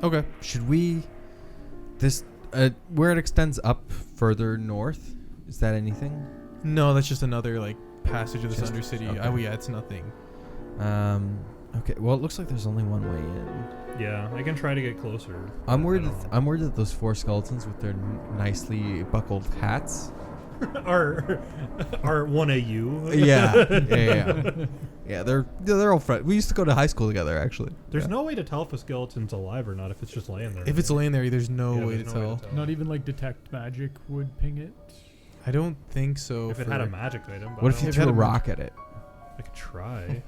Speaker 1: Okay.
Speaker 3: Should we? This where it extends up further north. Is that anything?
Speaker 1: No, that's just another like passage of this
Speaker 3: Just-
Speaker 1: undercity.
Speaker 3: okay.
Speaker 1: Oh yeah, it's nothing.
Speaker 3: Okay. Well, it looks like there's only one way in.
Speaker 5: Yeah. I can try to get closer.
Speaker 3: I'm worried.
Speaker 5: I don't know.
Speaker 3: I'm worried that those 4 skeletons with their nicely buckled hats.
Speaker 5: Are 1AU.
Speaker 3: Yeah. Yeah. They're all friends. We used to go to high school together, actually.
Speaker 5: There's
Speaker 3: Yeah.
Speaker 5: no way to tell if a skeleton's alive or not if it's just laying there.
Speaker 1: If it's laying there, there's no
Speaker 5: Yeah,
Speaker 1: way to
Speaker 5: there's no
Speaker 1: tell.
Speaker 4: Not even like detect magic would ping it.
Speaker 1: I don't think so.
Speaker 5: If it had a magic item. But
Speaker 3: What
Speaker 5: I
Speaker 3: if you
Speaker 5: don't-
Speaker 3: threw
Speaker 1: had
Speaker 3: a
Speaker 1: a-
Speaker 3: rock at it?
Speaker 5: I could try.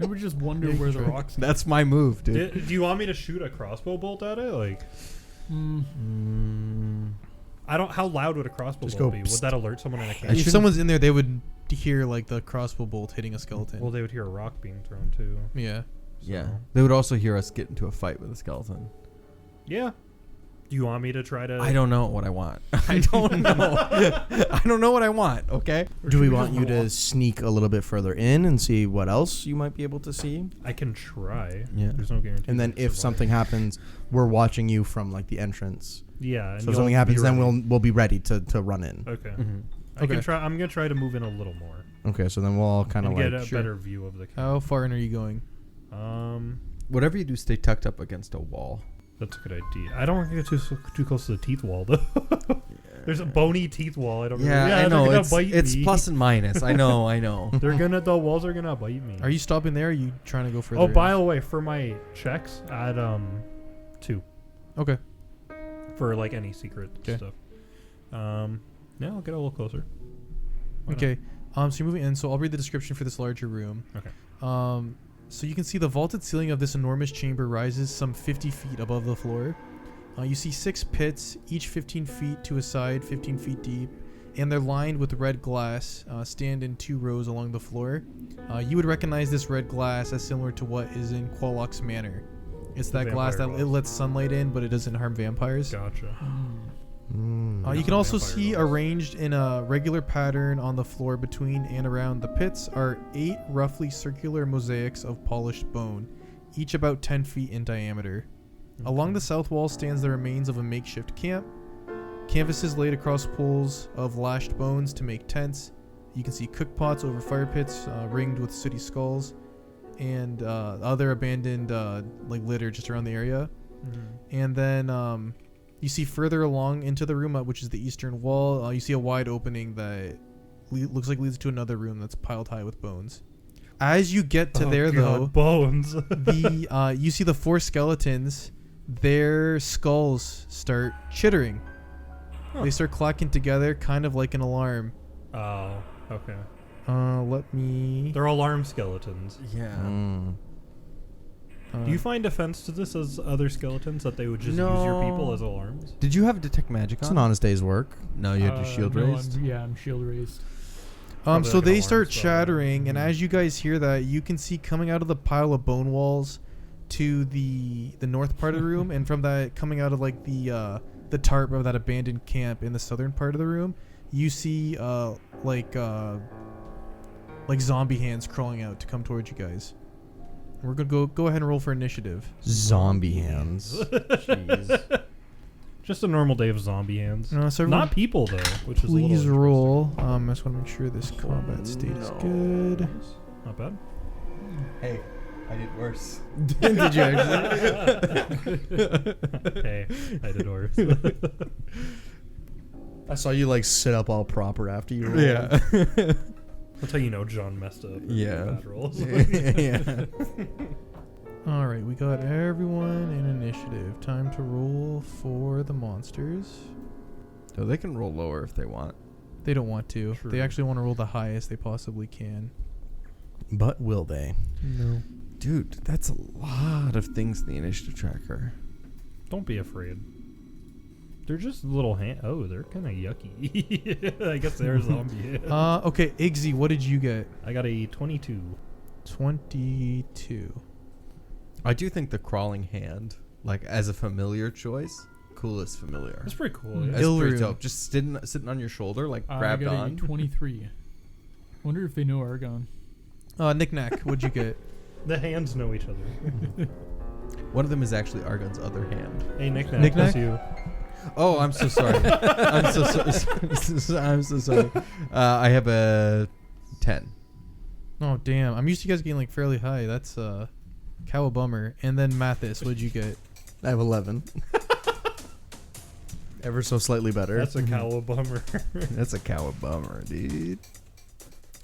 Speaker 4: I would just wonder
Speaker 1: Yeah, you
Speaker 4: where
Speaker 1: can
Speaker 4: the
Speaker 1: try.
Speaker 4: rocks.
Speaker 3: That's my move, dude.
Speaker 5: Do you want me to shoot a crossbow bolt at it? Like, I don't. How loud would a crossbow
Speaker 2: Just
Speaker 5: bolt
Speaker 2: go
Speaker 5: be? Would
Speaker 2: psst.
Speaker 5: that alert someone in a
Speaker 3: I
Speaker 5: cave?
Speaker 1: If
Speaker 3: shouldn't-
Speaker 1: someone's in there, they would hear like the crossbow bolt hitting a skeleton.
Speaker 5: Well, they would hear a rock being thrown too.
Speaker 1: yeah.
Speaker 3: Yeah.
Speaker 5: So-
Speaker 3: They would also hear us get into a fight with a skeleton.
Speaker 5: Yeah. Do you want me to try to?
Speaker 3: I don't know what I want. I don't know. I don't know what I want. Okay.
Speaker 2: Do we want you to sneak a little bit further in and see what else you might be able to see?
Speaker 5: I can try.
Speaker 3: Yeah.
Speaker 5: There's no guarantee.
Speaker 2: And then
Speaker 5: I'd
Speaker 2: if
Speaker 5: survive.
Speaker 2: something happens, we're watching you from like the entrance.
Speaker 5: Yeah. And
Speaker 2: So if
Speaker 5: you'll
Speaker 2: something
Speaker 5: be
Speaker 2: happens, then
Speaker 5: ready.
Speaker 2: we'll be ready to run in.
Speaker 5: Okay.
Speaker 3: Mm-hmm.
Speaker 1: Okay.
Speaker 5: I'm gonna try to move in a little more
Speaker 2: Okay, so then we'll all kind of
Speaker 5: and get
Speaker 2: like
Speaker 5: a
Speaker 1: sure.
Speaker 5: better view of the camp.
Speaker 1: How far in are you going?
Speaker 3: Whatever you do, stay tucked up against a wall.
Speaker 5: That's a good idea. I don't want to get too close to the teeth wall though. There's a bony teeth wall. I don't.
Speaker 3: Yeah,
Speaker 5: really,
Speaker 3: I know.
Speaker 5: They're gonna
Speaker 3: It's
Speaker 5: bite me.
Speaker 3: plus and minus. I know. I know.
Speaker 5: The walls are gonna bite me.
Speaker 1: Are you stopping there? Or are you trying to go further?
Speaker 5: Oh, by the way, for my checks, add 2
Speaker 1: Okay.
Speaker 5: for like any secret
Speaker 1: 'Kay.
Speaker 5: stuff. Yeah, I'll get a little closer. Why not?
Speaker 1: Okay. So you're moving in. So I'll read the description for this larger room.
Speaker 5: Okay.
Speaker 1: So you can see the vaulted ceiling of this enormous chamber rises some 50 feet above the floor. You see 6 pits, each 15 feet to a side, 15 feet deep, and they're lined with red glass, stand in 2 rows along the floor. You would recognize this red glass as similar to what is in Qualock's Manor. It's
Speaker 5: The
Speaker 1: that glass that
Speaker 5: vampire
Speaker 1: it
Speaker 5: glass.
Speaker 1: lets sunlight in, but it doesn't harm vampires.
Speaker 5: Gotcha.
Speaker 1: You can also
Speaker 5: Vampire
Speaker 1: see
Speaker 5: glass.
Speaker 1: arranged in a regular pattern on the floor between and around the pits are 8 roughly circular mosaics of polished bone, each about 10 feet in diameter. Along the south wall stands the remains of a makeshift camp. Canvases laid across poles of lashed bones to make tents. You can see cookpots over fire pits ringed with sooty skulls, and other abandoned litter just around the area. And then you see further along into the room, which is the eastern wall, you see a wide opening that looks like leads to another room that's piled high with bones. As you get to though,
Speaker 5: bones.
Speaker 1: you see the 4 skeletons. Their skulls start chittering. They start clacking together, kind of like an alarm.
Speaker 5: Oh, okay.
Speaker 1: Let me.
Speaker 5: They're alarm skeletons.
Speaker 3: Yeah.
Speaker 5: Do you find offense to this as other skeletons that they would just use your people as alarms?
Speaker 3: Did you have detect magic
Speaker 2: It's
Speaker 3: on?
Speaker 2: an honest day's work.
Speaker 3: No, you had your shield
Speaker 4: no,
Speaker 3: raised.
Speaker 4: I'm shield raised.
Speaker 5: Probably
Speaker 1: So
Speaker 5: like an
Speaker 1: they
Speaker 5: alarm
Speaker 1: start
Speaker 5: spell.
Speaker 1: chattering, and as you guys hear that, you can see coming out of the pile of bone walls to the north part of the room, and from that coming out of like the tarp of that abandoned camp in the southern part of the room, you see like zombie hands crawling out to come towards you guys. We're gonna go ahead and roll for initiative.
Speaker 2: Zombie hands. Jeez.
Speaker 5: Just a normal day of zombie hands.
Speaker 1: So everyone,
Speaker 5: Not people though, which is a little
Speaker 1: please
Speaker 5: interesting.
Speaker 1: roll. I just want to make sure this combat state is good.
Speaker 5: Not bad.
Speaker 3: Hey, I did worse.
Speaker 1: Did you actually?
Speaker 5: Hey, I did worse.
Speaker 2: I saw you like sit up all proper after you rolled.
Speaker 3: Yeah.
Speaker 5: That's how you know John messed up.
Speaker 3: Yeah.
Speaker 5: Bad rolls.
Speaker 3: Yeah.
Speaker 1: All right, we got everyone in initiative. Time to roll for the monsters.
Speaker 3: So they can roll lower if they want.
Speaker 1: They don't want to.
Speaker 5: True.
Speaker 1: They actually want to roll the highest they possibly can.
Speaker 2: But will they?
Speaker 1: No.
Speaker 3: Dude, that's a lot of things in the initiative tracker.
Speaker 5: Don't be afraid. They're just little Oh, they're kind of yucky. I guess they're zombie.
Speaker 1: Okay, Iggy, what did you get?
Speaker 5: I got a 22.
Speaker 1: 22.
Speaker 3: I do think the crawling hand, like as a familiar choice, coolest familiar.
Speaker 5: That's pretty cool.
Speaker 4: Mm.
Speaker 5: Yeah.
Speaker 3: That's pretty
Speaker 1: Ilru.
Speaker 3: dope. Just sitting on your shoulder, like
Speaker 4: I
Speaker 3: grabbed
Speaker 4: got
Speaker 3: on.
Speaker 4: a 23. Wonder if they know Argon.
Speaker 1: Knick Knack, what'd you get?
Speaker 5: The hands know each other.
Speaker 3: One of them is actually Argon's other hand.
Speaker 5: Hey, Nick
Speaker 1: Knick-knack?
Speaker 5: that's you.
Speaker 3: Oh, I'm so sorry. I'm so sorry. I'm so sorry. I have a 10.
Speaker 1: Oh, damn. I'm used to you guys getting like fairly high. That's cow a bummer. And then Mathis, what'd you get?
Speaker 2: I have 11. Ever so slightly better.
Speaker 5: That's a cow bummer.
Speaker 3: That's a cow bummer, dude.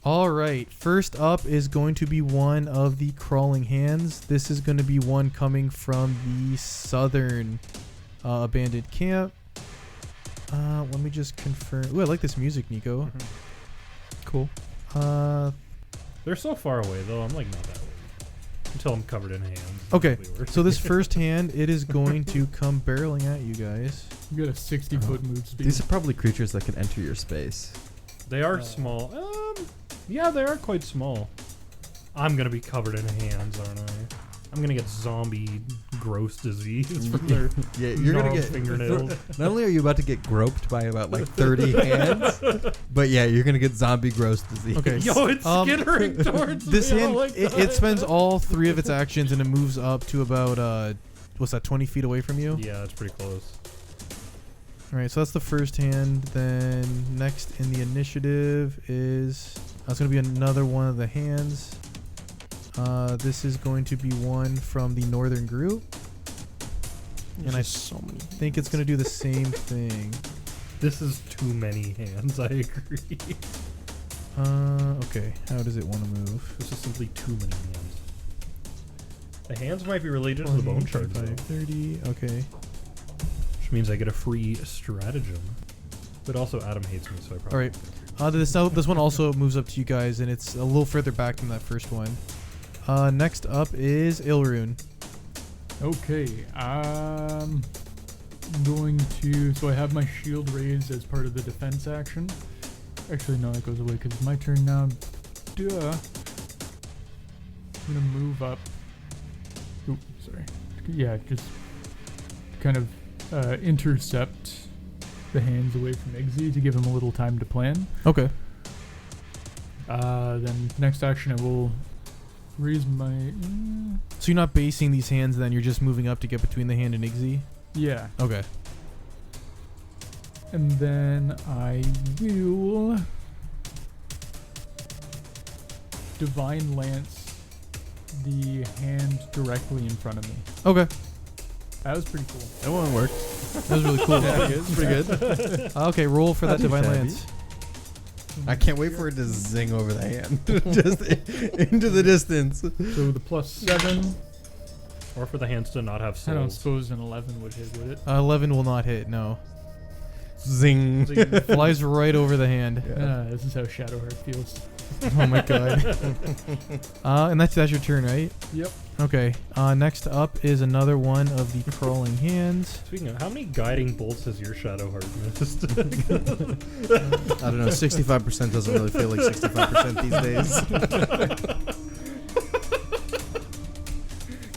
Speaker 1: All right. First up is going to be one of the crawling hands. This is going to be one coming from the southern abandoned camp. Let me just confirm. Ooh, I like this music, Nico. Cool.
Speaker 5: They're so far away, though. I'm like not that worried. Until I'm covered in hands.
Speaker 1: Okay,
Speaker 5: Probably worse.
Speaker 1: so this first hand, it is going to come barreling at you guys.
Speaker 4: You got a 60-foot move speed.
Speaker 3: These are probably creatures that can enter your space.
Speaker 5: They are small. Yeah, they are quite small. I'm gonna be covered in hands, aren't I? I'm gonna get zombie gross disease from their
Speaker 3: Yeah, you're gonna
Speaker 5: gnarled
Speaker 3: get
Speaker 5: fingernails.
Speaker 3: Not only are you about to get groped by about like 30 hands, but yeah, you're gonna get zombie gross disease.
Speaker 1: Okay.
Speaker 5: Yo, it's skittering towards
Speaker 1: This
Speaker 5: me.
Speaker 1: hand,
Speaker 5: Oh my
Speaker 1: it
Speaker 5: God.
Speaker 1: spends all 3 of its actions and it moves up to about, what's that, 20 feet away from you?
Speaker 5: Yeah, that's pretty close.
Speaker 1: All right, so that's the first hand. Then next in the initiative is that's going to be another one of the hands. This is going to be one from the northern group, and I
Speaker 2: so many.
Speaker 1: think it's going to do the same thing.
Speaker 5: This is too many hands. I agree.
Speaker 1: Okay. How does it want to move?
Speaker 5: This is simply too many hands. The hands might be related to the bone shards, though,
Speaker 1: 30. Okay.
Speaker 5: which means I get a free stratagem. But also, Adam hates me, so I
Speaker 1: All
Speaker 5: probably.
Speaker 1: right. This one also moves up to you guys, and it's a little further back than that first one. Next up is Ilrune.
Speaker 4: Okay, I'm going to. So I have my shield raised as part of the defense action. Actually, no, that goes away because it's my turn now. Duh. I'm gonna move up. Ooh, sorry. Yeah, just kind of intercept the hands away from Iggsy to give him a little time to plan.
Speaker 1: Okay.
Speaker 4: Then next action, I will raise my.
Speaker 1: So you're not basing these hands, then you're just moving up to get between the hand and Iggsy?
Speaker 4: Yeah.
Speaker 1: Okay.
Speaker 4: And then I will Divine Lance the hand directly in front of me.
Speaker 1: Okay.
Speaker 4: That was pretty cool.
Speaker 2: That one worked.
Speaker 1: That was really cool.
Speaker 2: Yeah, it's pretty good.
Speaker 1: Okay, roll for that
Speaker 3: Not too
Speaker 1: Divine
Speaker 3: shabby.
Speaker 1: Lance.
Speaker 3: I can't wait for it to zing over the hand, just into the distance.
Speaker 4: So the +7.
Speaker 5: Or for the hands to not have
Speaker 4: I don't
Speaker 5: souls.
Speaker 4: suppose an 11 would hit, would it?
Speaker 1: 11 will not hit, no.
Speaker 3: Zing.
Speaker 1: Flies right over the hand.
Speaker 4: This is how Shadowheart feels.
Speaker 1: Oh my god. And that's your turn, right?
Speaker 4: Yep.
Speaker 1: Okay. Next up is another one of the crawling hands.
Speaker 5: Speaking of, how many guiding bolts has your Shadowheart missed?
Speaker 2: I don't know. 65% doesn't really feel like 65% these days.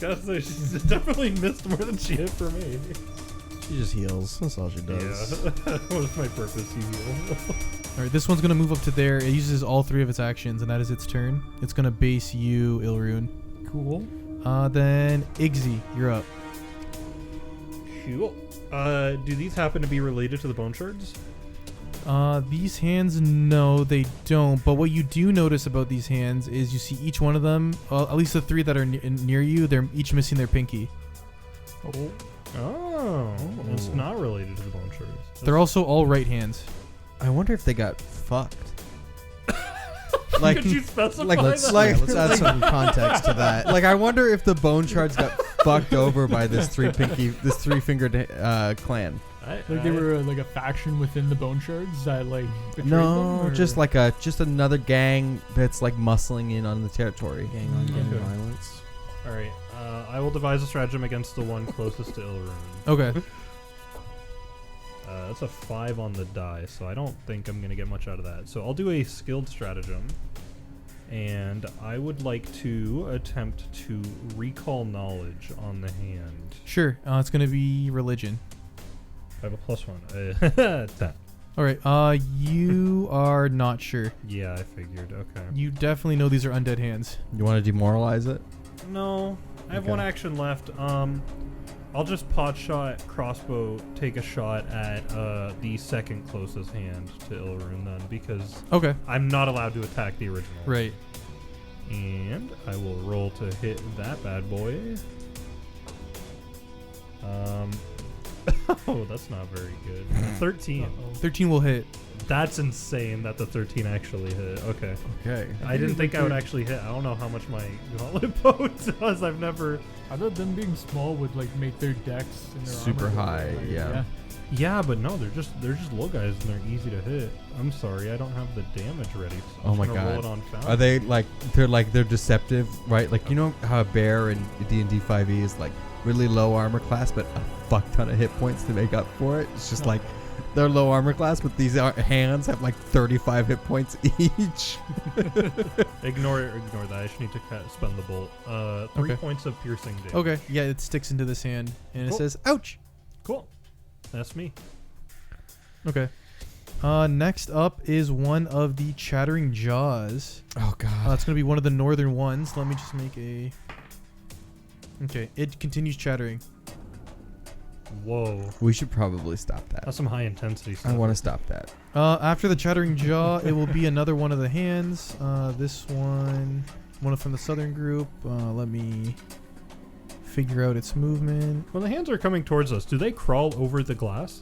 Speaker 5: Gotta say, she's definitely missed more than she hit for me.
Speaker 2: She just heals. That's all she does.
Speaker 5: Yeah. What is my purpose? You heal.
Speaker 1: Alright, this one's going to move up to there. It uses all 3 of its actions, and that is its turn. It's going to base you, Ilrune.
Speaker 4: Cool.
Speaker 1: Then Iggsy, you're up.
Speaker 5: Cool. Do these happen to be related to the bone shards?
Speaker 1: These hands, no, they don't. But what you do notice about these hands is you see each one of them, at least the 3 that are near you, they're each missing their pinky.
Speaker 5: Oh, it's not related to the bone shards.
Speaker 1: They're also all right hands.
Speaker 3: I wonder if they got fucked. Like,
Speaker 5: Could you specify
Speaker 3: like,
Speaker 5: that?
Speaker 3: like,
Speaker 2: Let's add some context to that.
Speaker 3: like, I wonder if the bone shards got fucked over by this three-fingered clan.
Speaker 4: Like they were like a faction within the Bone Shards that like betrayed
Speaker 3: No,
Speaker 4: them, or-
Speaker 3: just another gang that's like muscling in on the territory.
Speaker 2: Gang on gang
Speaker 5: Okay.
Speaker 2: violence.
Speaker 5: All right. I will devise a stratagem against the one closest to Ilrune.
Speaker 1: Okay.
Speaker 5: That's a 5 on the die, so I don't think I'm gonna get much out of that. So I'll do a skilled stratagem, and I would like to attempt to recall knowledge on the hand.
Speaker 1: Sure. It's going to be religion.
Speaker 5: I have a +1. 10.
Speaker 1: Alright, you are not sure.
Speaker 5: Yeah, I figured. Okay.
Speaker 1: You definitely know these are undead hands.
Speaker 3: You want to demoralize it?
Speaker 5: No, I have
Speaker 3: Okay.
Speaker 5: one action left. I'll just pot shot crossbow, take a shot at the second closest hand to Ilrune then, because
Speaker 1: Okay.
Speaker 5: I'm not allowed to attack the original.
Speaker 1: Right.
Speaker 5: And I will roll to hit that bad boy. Oh, that's not very good. 13.
Speaker 1: 13 will hit.
Speaker 5: That's insane that the 13 actually hit. Okay.
Speaker 3: Okay.
Speaker 5: I didn't think I would actually hit. I don't know how much my gauntlet bow does. I've never...
Speaker 4: I thought them being small would like make their dex and their
Speaker 3: Super
Speaker 4: armor
Speaker 3: high,
Speaker 4: like,
Speaker 3: yeah.
Speaker 5: Yeah, but no, they're just little guys and they're easy to hit. I'm sorry, I don't have the damage ready. So I'm
Speaker 3: Oh my
Speaker 5: just gonna roll
Speaker 3: God.
Speaker 5: it on foul.
Speaker 3: Are they they're deceptive, right? Like, you know how a bear in D&D 5e is like really low armor class, but a fuck ton of hit points to make up for it. It's just
Speaker 5: No.
Speaker 3: like they're low armor class, but these hands have like 35 hit points each.
Speaker 5: Ignore that. I just need to spend the bolt. 3
Speaker 1: Okay.
Speaker 5: points of piercing damage.
Speaker 1: Okay. Yeah, it sticks into this hand, and
Speaker 5: Cool.
Speaker 1: it says, ouch.
Speaker 5: Cool. That's me.
Speaker 1: Okay. Next up is one of the Chattering Jaws.
Speaker 3: Oh God.
Speaker 1: It's going to be one of the northern ones. Let me just make a... Okay, it continues chattering.
Speaker 5: Whoa.
Speaker 3: We should probably stop that.
Speaker 5: That's some high intensity stuff.
Speaker 3: I want to stop that.
Speaker 1: After the Chattering Jaw, it will be another one of the hands. This one from the southern group. Let me figure out its movement.
Speaker 5: When the hands are coming towards us, do they crawl over the glass?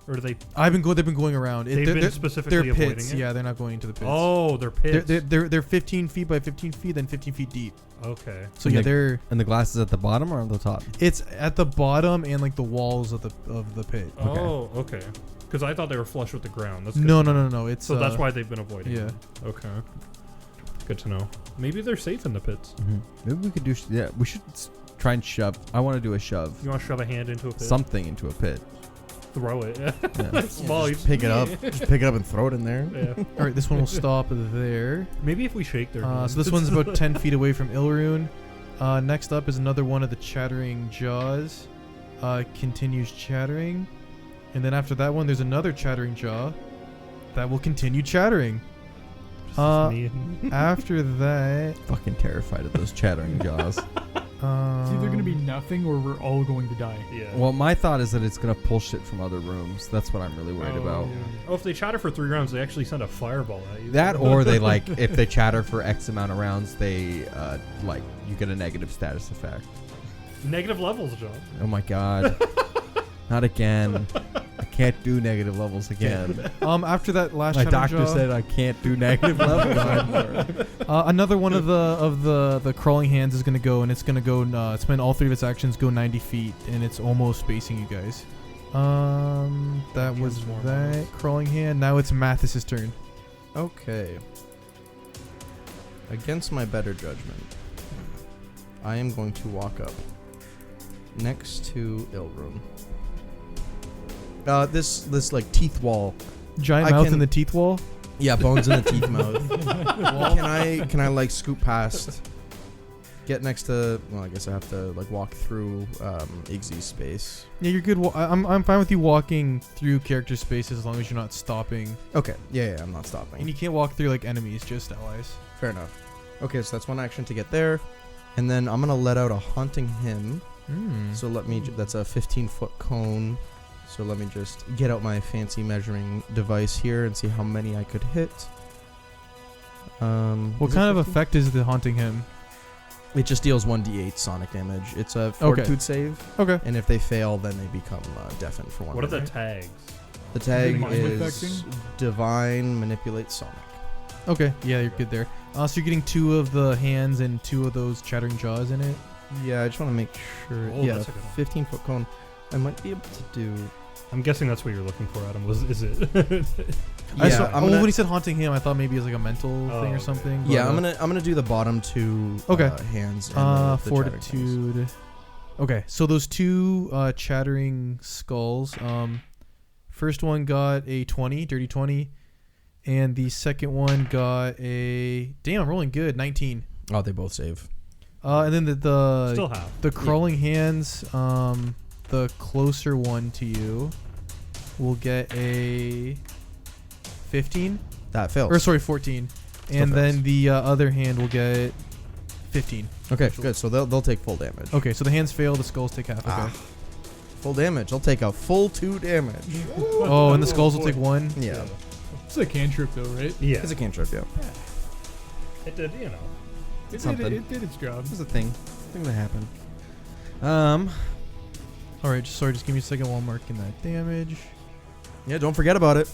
Speaker 5: Or do they...
Speaker 1: They've been going around.
Speaker 5: They're specifically
Speaker 1: they're
Speaker 5: avoiding
Speaker 1: pits.
Speaker 5: it?
Speaker 1: Yeah, they're not going into the pits.
Speaker 5: Oh, they're pits.
Speaker 1: They're 15 feet by 15 feet, then 15 feet deep.
Speaker 5: Okay.
Speaker 1: So
Speaker 3: And
Speaker 1: yeah,
Speaker 3: the- And the glass is at the bottom or on the top?
Speaker 1: it's at the bottom and like the walls of the pit.
Speaker 5: Oh, okay. Because I thought they were flush with the ground. That's good.
Speaker 1: No. It's
Speaker 5: So that's why they've been avoiding
Speaker 1: yeah.
Speaker 5: them. Okay. Good to know. Maybe they're safe in the pits.
Speaker 3: Maybe we could do. We should try and shove. I want to do a shove.
Speaker 5: You want to shove a hand into a pit?
Speaker 3: Something into a pit.
Speaker 5: Throw it.
Speaker 3: Yeah.
Speaker 5: It's small.
Speaker 2: Just pick it up. Just pick it up and throw it in there.
Speaker 5: Yeah.
Speaker 1: All right, this one will stop there.
Speaker 5: Maybe if we shake their hands.
Speaker 1: So this one's about 10 feet away from Ilrune. Next up is another one of the Chattering Jaws. Continues chattering. And then after that one, there's another Chattering Jaw that will continue chattering. After that,
Speaker 3: Fucking terrified of those chattering jaws.
Speaker 4: It's either gonna be nothing or we're all going to die.
Speaker 5: Yeah.
Speaker 3: Well, my thought is that it's gonna pull shit from other rooms. That's what I'm really worried about.
Speaker 5: Oh, if they chatter for 3 rounds, they actually send a fireball at you.
Speaker 3: That, or they like if they chatter for X amount of rounds, they like you get a negative status effect.
Speaker 5: Negative levels, John.
Speaker 3: Oh my god. Not again. I can't do negative levels again.
Speaker 1: after that last
Speaker 3: My
Speaker 1: Chattering
Speaker 3: doctor
Speaker 1: Jaw,
Speaker 3: said I can't do negative levels anymore.
Speaker 1: another one of the crawling hands is gonna go, and it's gonna go. Spend all 3 of its actions go 90 feet, and it's almost facing you guys. That was that crawling hand. Now it's Mathis's turn.
Speaker 2: Okay. Against my better judgment, I am going to walk up next to Ilrune. This like teeth wall.
Speaker 1: Giant
Speaker 2: I
Speaker 1: mouth
Speaker 2: can-
Speaker 1: in the teeth wall.
Speaker 2: Yeah, bones in the teeth mouth. Can I like scoop past? Get next to. Well, I guess I have to like walk through Iggy's space.
Speaker 1: Yeah, you're good. I'm fine with you walking through character spaces as long as you're not stopping.
Speaker 2: Okay. Yeah, I'm not
Speaker 1: And
Speaker 2: stopping.
Speaker 1: you can't walk through like enemies, just allies.
Speaker 2: Fair enough. Okay, so that's one action to get there, and then I'm gonna let out a haunting hymn. So let me. That's a 15-foot cone. So let me just get out my fancy measuring device here and see how many I could hit.
Speaker 1: What
Speaker 2: is it
Speaker 1: kind of
Speaker 2: 15?
Speaker 1: effect is the haunting him?
Speaker 2: It just deals 1d8 sonic damage. It's a fortitude save,
Speaker 1: Okay.
Speaker 2: and if they fail, then they become deafened for 1
Speaker 5: What are
Speaker 2: minute.
Speaker 5: the tags?
Speaker 2: The tag
Speaker 4: Mind
Speaker 2: is
Speaker 4: affecting?
Speaker 2: Divine Manipulate Sonic.
Speaker 1: Okay. Yeah, you're good there. So you're getting 2 of the hands and 2 of those Chattering Jaws in it.
Speaker 2: Yeah, I just want to make sure.
Speaker 5: Oh,
Speaker 2: Yeah,
Speaker 5: that's a good one.
Speaker 2: 15-foot cone. I might be able to do.
Speaker 5: I'm guessing that's what you're looking for, Adam. Is it?
Speaker 2: Yeah, I'm gonna.
Speaker 1: when he said haunting him, I thought maybe it's like a mental thing or
Speaker 5: okay.
Speaker 1: something.
Speaker 2: Yeah,
Speaker 1: but,
Speaker 2: I'm gonna do the bottom 2
Speaker 1: Okay.
Speaker 2: hands. And the chattering hands.
Speaker 1: fortitude. Okay, so those 2 chattering skulls. First one got a 20, dirty 20, and the second one got a damn. I'm rolling good, 19.
Speaker 2: Oh, they both save.
Speaker 1: And then the
Speaker 5: Still have.
Speaker 1: the crawling hands. The closer one to you will get a 15.
Speaker 2: That fails.
Speaker 1: Or sorry, 14.
Speaker 2: Still
Speaker 1: And then
Speaker 2: fails.
Speaker 1: the other hand will get 15.
Speaker 2: Okay, good. So they'll take full damage.
Speaker 1: Okay, so the hands fail, the skulls take half. Okay.
Speaker 2: Ah, full damage. I'll take a full 2 damage.
Speaker 1: Oh, and the skulls will take 1.
Speaker 2: Yeah.
Speaker 4: It's a cantrip though, right?
Speaker 5: Yeah.
Speaker 2: It's a cantrip, yeah.
Speaker 5: It did, you know.
Speaker 4: It did its job.
Speaker 3: This is a thing that happened.
Speaker 1: All right, just give me a second while I'm marking that damage.
Speaker 2: Yeah, don't forget about it.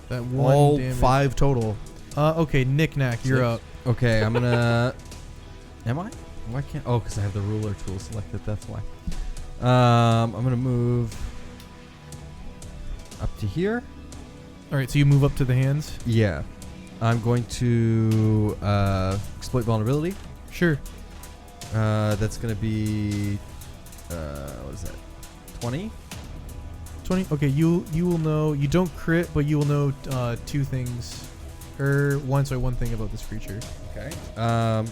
Speaker 1: That 1
Speaker 2: All
Speaker 1: damage.
Speaker 2: 5 total.
Speaker 1: Okay, Knick Knack, you're up.
Speaker 3: Okay, I'm gonna. Am I? Why can't? Oh, because I have the ruler tool selected. That's why. I'm gonna move up to here.
Speaker 1: All right, so you move up to the hands.
Speaker 3: Yeah, I'm going to exploit vulnerability.
Speaker 1: Sure.
Speaker 3: That's gonna be what is that? 20.
Speaker 1: 20. Okay, you will know. You don't crit, but you will know 2 things. One thing about this creature.
Speaker 3: Okay.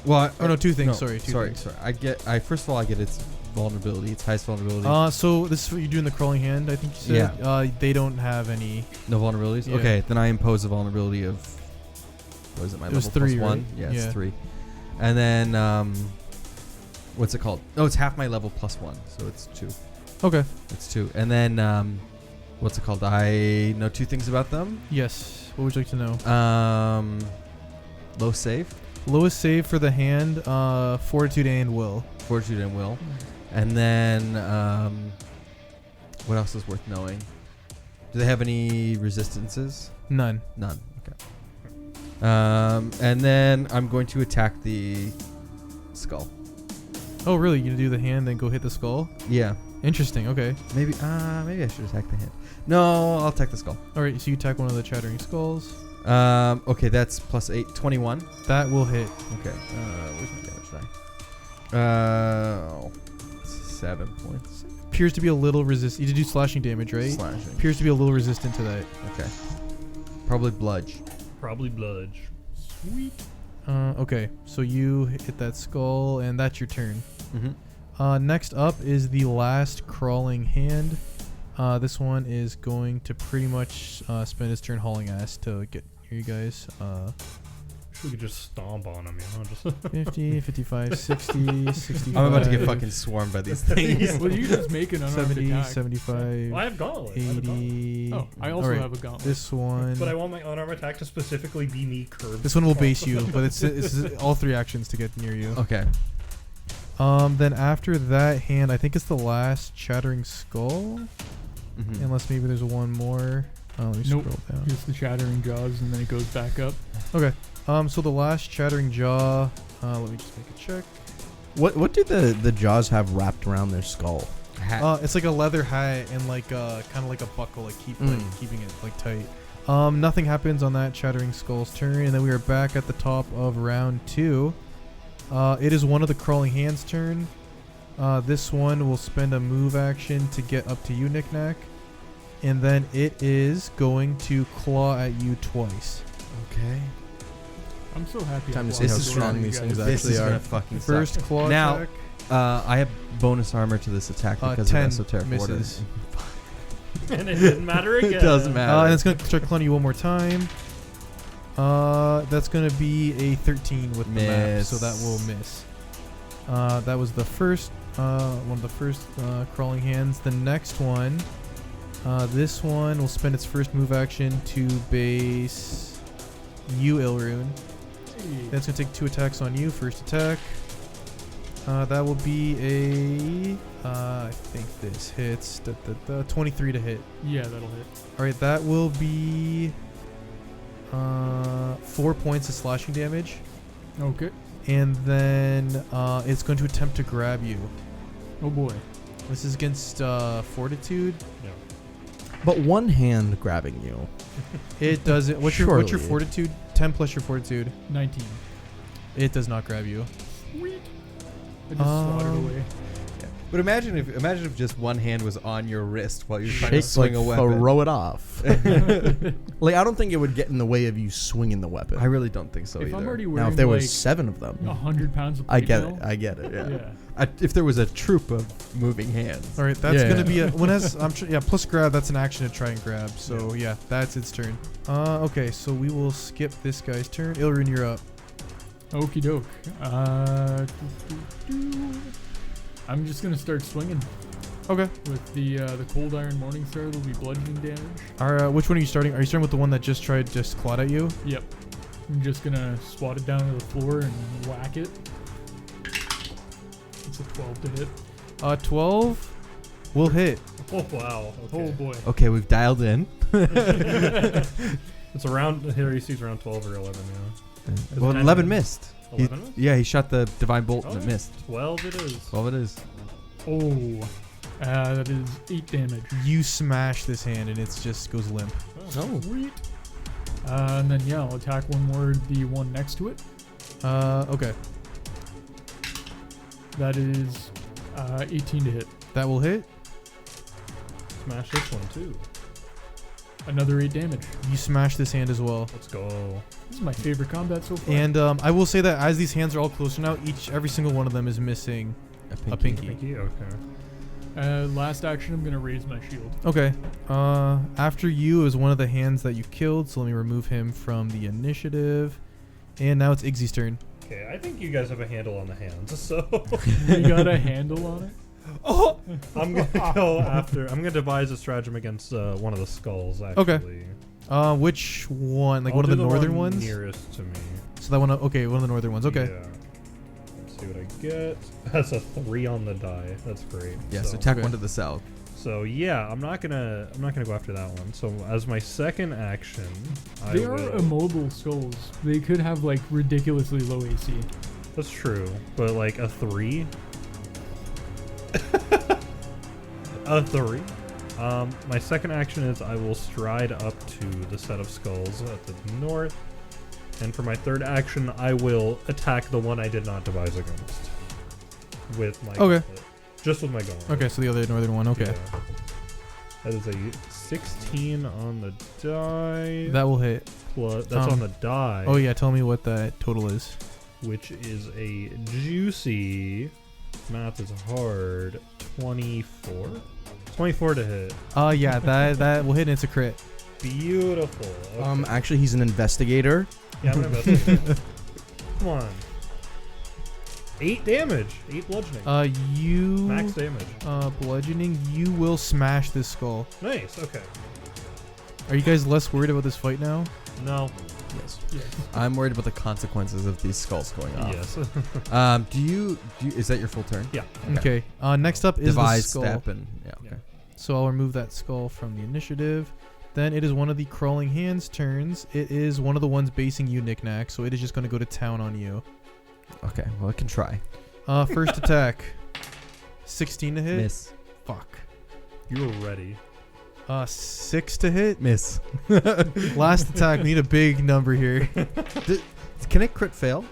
Speaker 3: Well.
Speaker 1: Oh no, 2 things.
Speaker 3: No,
Speaker 1: sorry, 2
Speaker 3: sorry,
Speaker 1: things.
Speaker 3: sorry. I first of all I get its vulnerability. Its highest vulnerability.
Speaker 1: So this is what you do in the crawling hand, I think you said.
Speaker 3: Yeah.
Speaker 1: They don't have any.
Speaker 3: No vulnerabilities.
Speaker 1: Yeah.
Speaker 3: Okay, then I impose a vulnerability of. What is it? My
Speaker 1: It was
Speaker 3: level
Speaker 1: 3,
Speaker 3: plus 1.
Speaker 1: right?
Speaker 3: Yeah,
Speaker 1: Yeah.
Speaker 3: it's 3. And then what's it called? Oh, it's half my level plus 1, so it's 2.
Speaker 1: Okay.
Speaker 3: That's 2. And then, what's it called? I know 2 things about them.
Speaker 1: Yes. What would you like to know?
Speaker 3: Low save,
Speaker 1: Lowest save for the hand, Fortitude and Will.
Speaker 3: Fortitude, and Will. And then, what else is worth knowing? Do they have any resistances?
Speaker 1: None.
Speaker 3: None. Okay. And then I'm going to attack the skull.
Speaker 1: Oh, really? You do the hand, then go hit the skull?
Speaker 3: Yeah.
Speaker 1: Interesting. Okay.
Speaker 3: Maybe I should attack the hand. No, I'll attack the skull.
Speaker 1: All right. So you attack one of the chattering skulls.
Speaker 3: Okay, that's plus 8, 21.
Speaker 1: That will hit.
Speaker 3: Okay. Where's my damage die? 7 points.
Speaker 1: Appears to be a little resist. You did do slashing damage, right?
Speaker 3: Slashing.
Speaker 1: Appears to be a little resistant to that.
Speaker 3: Okay. Probably bludge.
Speaker 5: Probably bludge.
Speaker 4: Sweet.
Speaker 1: Okay. So you hit that skull, and that's your turn.
Speaker 3: Mm-hmm.
Speaker 1: Next up is the last crawling hand. This one is going to pretty much spend his turn hauling ass to get you guys.
Speaker 5: We could just stomp on him, you know. Just
Speaker 1: 50, 55, 60, 65.
Speaker 3: I'm about to get fucking swarmed by these things.
Speaker 4: Well, you just make an unarmed
Speaker 1: 70,
Speaker 4: attack.
Speaker 1: 75,
Speaker 5: I have gauntlet. I have gauntlet.
Speaker 1: 80.
Speaker 4: Oh, I also
Speaker 1: Alright,
Speaker 4: have a gauntlet.
Speaker 1: This one.
Speaker 5: But I want my unarmed attack to specifically be me curbed.
Speaker 1: This one will base you, but it's all 3 actions to get near you.
Speaker 3: Okay.
Speaker 1: Then after that hand, I think it's the last chattering skull.
Speaker 3: Mm-hmm.
Speaker 1: Unless maybe there's one more. Oh, let me
Speaker 4: Nope.
Speaker 1: scroll down.
Speaker 4: Just the shattering jaws, and then it goes back up.
Speaker 1: Okay. So the last chattering jaw. Let me just make a check.
Speaker 2: What do the jaws have wrapped around their skull?
Speaker 3: Hat.
Speaker 1: It's like a leather hat and like kind of like a buckle, like keeping it like tight. Nothing happens on that chattering skull's turn, and then we are back at the top of round 2. It is one of the crawling hands' turn. This one will spend a move action to get up to you, Knick-Knack, and then it is going to claw at you twice.
Speaker 3: Okay.
Speaker 4: I'm so happy.
Speaker 2: Time
Speaker 4: I
Speaker 2: to see how
Speaker 4: blocked
Speaker 2: strong
Speaker 4: you
Speaker 2: these
Speaker 4: guys.
Speaker 2: things
Speaker 3: This
Speaker 2: actually
Speaker 3: is
Speaker 2: are.
Speaker 3: gonna fucking
Speaker 1: First
Speaker 3: suck.
Speaker 1: claw
Speaker 3: Now,
Speaker 1: attack.
Speaker 3: I have bonus armor to this attack because
Speaker 1: 10
Speaker 3: of esoteric
Speaker 1: misses.
Speaker 5: And it didn't matter again.
Speaker 3: It doesn't matter.
Speaker 1: And it's going to start clawing you one more time. That's going to be a 13 with the map, so that will miss. That was the first one of the first crawling hands. The next one, this one will spend its first move action to base you, Ilrune.
Speaker 4: Hey.
Speaker 1: That's going to take 2 attacks on you. First attack. That will be a, I think this hits, 23 to hit.
Speaker 4: Yeah, that'll hit.
Speaker 1: Alright, that will be 4 points of slashing damage.
Speaker 4: Okay.
Speaker 1: And then it's going to attempt to grab you.
Speaker 4: Oh boy.
Speaker 1: This is against Fortitude.
Speaker 5: Yeah.
Speaker 2: But one hand grabbing you.
Speaker 1: It doesn't. What's your
Speaker 2: Surely.
Speaker 1: Fortitude? 10 plus your Fortitude.
Speaker 4: 19.
Speaker 1: It does not grab you.
Speaker 4: Sweet. I just swatted away.
Speaker 3: But imagine if just one hand was on your wrist while you're trying to
Speaker 2: Shake,
Speaker 3: swing
Speaker 2: like,
Speaker 3: a weapon.
Speaker 2: throw it off. Like, I don't think it would get in the way of you swinging the weapon.
Speaker 3: I really don't think so
Speaker 4: If
Speaker 3: either.
Speaker 4: I'm already wearing
Speaker 2: Now, if there
Speaker 4: like
Speaker 2: was 7 of them,
Speaker 4: 100 pounds of
Speaker 2: I
Speaker 4: plate
Speaker 2: get
Speaker 4: mail,
Speaker 2: it. I get it. Yeah.
Speaker 4: yeah.
Speaker 3: If there was a troop of moving hands.
Speaker 1: Alright, that's
Speaker 2: Yeah.
Speaker 1: going to be a. When has, plus grab, that's an action to try and grab. So, yeah, that's its turn. Okay, so we will skip this guy's turn. Ilrune, you're up.
Speaker 4: Okie doke. I'm just gonna start swinging
Speaker 1: Okay.
Speaker 4: with the cold iron morning star. There'll be bludgeoning damage.
Speaker 1: Which one are you starting? Are you starting with the one that just tried to claw at you?
Speaker 4: Yep. I'm just gonna swat it down to the floor and whack it. It's a 12 to hit.
Speaker 1: 12 will hit.
Speaker 5: Oh wow.
Speaker 4: Oh
Speaker 5: Okay.
Speaker 4: boy.
Speaker 3: Okay, we've dialed in.
Speaker 5: It's around here. You see, it's around 12 or 11. Yeah.
Speaker 3: Well,
Speaker 5: 10
Speaker 3: 11 missed.
Speaker 5: 11 missed?
Speaker 3: Yeah, he shot the divine bolt and
Speaker 5: Oh.
Speaker 3: it missed.
Speaker 5: 12 it is.
Speaker 3: 12 it is.
Speaker 4: Oh. That is 8 damage.
Speaker 1: You smash this hand and it just goes limp.
Speaker 2: Oh.
Speaker 4: Sweet. And then yeah, I'll attack one more, the one next to it.
Speaker 1: Okay.
Speaker 4: That is 18 to hit.
Speaker 1: That will hit.
Speaker 5: Smash this one too.
Speaker 4: Another 8 damage.
Speaker 1: You smash this hand as well.
Speaker 5: Let's go.
Speaker 4: This is my favorite combat so far.
Speaker 1: And I will say that as these hands are all closer now, every single one of them is missing a pinky.
Speaker 5: Pinky. Okay.
Speaker 4: Last action, I'm gonna raise my shield.
Speaker 1: Okay. After you is one of the hands that you killed, so let me remove him from the initiative. And now it's Iggy's turn.
Speaker 5: Okay. I think you guys have a handle on the hands. So.
Speaker 4: You got a handle on it?
Speaker 5: Oh, I'm gonna go after. I'm gonna devise a stratagem against one of the skulls. Actually.
Speaker 1: Okay. Which one? Like
Speaker 5: I'll
Speaker 1: one of
Speaker 5: do
Speaker 1: the northern
Speaker 5: one
Speaker 1: ones?
Speaker 5: nearest to me.
Speaker 1: So that one. Okay, one of the northern ones. Okay.
Speaker 5: Yeah. Let's see what I get. That's a 3 on the die. That's great.
Speaker 3: Yes,
Speaker 5: So-
Speaker 3: attack
Speaker 1: Okay.
Speaker 3: one to the south.
Speaker 5: So yeah, I'm not gonna go after that one. So as my second action,
Speaker 4: They
Speaker 5: I
Speaker 4: are
Speaker 5: will.
Speaker 4: immobile skulls. They could have like ridiculously low AC.
Speaker 5: That's true, but like a 3. A 3. My second action is I will stride up to the set of skulls at the north, and for my third action, I will attack the one I did not devise against with my
Speaker 1: Okay.
Speaker 5: gauntlet. Just with my gauntlet.
Speaker 1: Okay, so the other northern one. Okay.
Speaker 5: Yeah. That is a 16 on the die.
Speaker 1: That will hit.
Speaker 5: Plus, that's on the die.
Speaker 1: Oh yeah, tell me what that total is.
Speaker 5: Which is a juicy. Math is hard. 24. 24 to hit.
Speaker 1: Yeah, that will hit and it's a crit.
Speaker 5: Beautiful. Okay.
Speaker 2: Actually, he's an investigator.
Speaker 5: Yeah, I'm gonna investigate. Come on. 8 damage. 8 bludgeoning.
Speaker 1: You
Speaker 5: Max damage.
Speaker 1: bludgeoning, you will smash this skull.
Speaker 5: Nice. Okay.
Speaker 1: Are you guys less worried about this fight now?
Speaker 5: No.
Speaker 3: Yes.
Speaker 4: Yes.
Speaker 3: I'm worried about the consequences of these skulls going off.
Speaker 5: Yes.
Speaker 3: Do you? Is that your full turn?
Speaker 5: Yeah.
Speaker 1: Okay. Next up is
Speaker 3: Devise,
Speaker 1: the skull.
Speaker 3: step, and yeah.
Speaker 5: Yeah.
Speaker 3: Okay.
Speaker 1: So I'll remove that skull from the initiative. Then it is one of the crawling hands turns. It is one of the ones basing you, Knick-Knack, so it is just going to go to town on you.
Speaker 3: Okay. Well, I can try.
Speaker 1: First attack. 16 to hit.
Speaker 3: Miss.
Speaker 1: Fuck.
Speaker 5: You were ready.
Speaker 1: 6 to hit.
Speaker 3: Miss.
Speaker 1: Last attack. We need a big number here.
Speaker 3: Can it crit fail?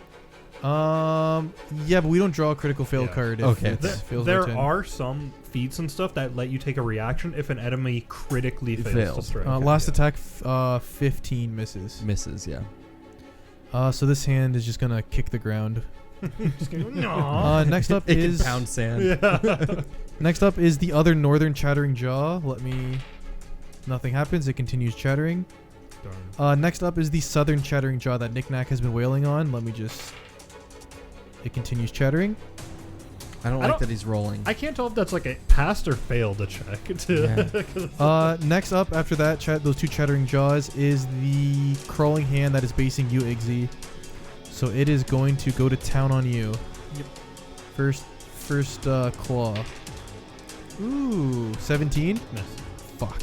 Speaker 1: Yeah, but we don't draw a critical fail
Speaker 5: Yeah.
Speaker 1: card if
Speaker 3: Okay.
Speaker 1: it fails
Speaker 5: There
Speaker 1: by 10.
Speaker 5: are some feats and stuff that let you take a reaction if an enemy critically fails to
Speaker 3: Fails.
Speaker 5: strike.
Speaker 1: Last
Speaker 5: Yeah.
Speaker 1: attack, 15 misses.
Speaker 3: Misses. Yeah.
Speaker 1: So this hand is just gonna kick the ground.
Speaker 5: Just kidding. No.
Speaker 1: Next up
Speaker 3: It
Speaker 1: is
Speaker 3: can pound sand.
Speaker 5: Yeah.
Speaker 1: next up is the other northern chattering jaw. Nothing happens. It continues chattering.
Speaker 5: Darn.
Speaker 1: Next up is the southern chattering jaw that Knick-Knack has been wailing on. It continues chattering.
Speaker 3: I don't
Speaker 5: I
Speaker 3: like
Speaker 5: don't-
Speaker 3: that he's rolling.
Speaker 5: I can't tell if that's like a passed or failed to check.
Speaker 1: Next up after that, those two chattering jaws is the crawling hand that is basing you, Iggsy. So it is going to go to town on you.
Speaker 5: Yep.
Speaker 1: First claw. Ooh, 17.
Speaker 5: Miss.
Speaker 1: Fuck.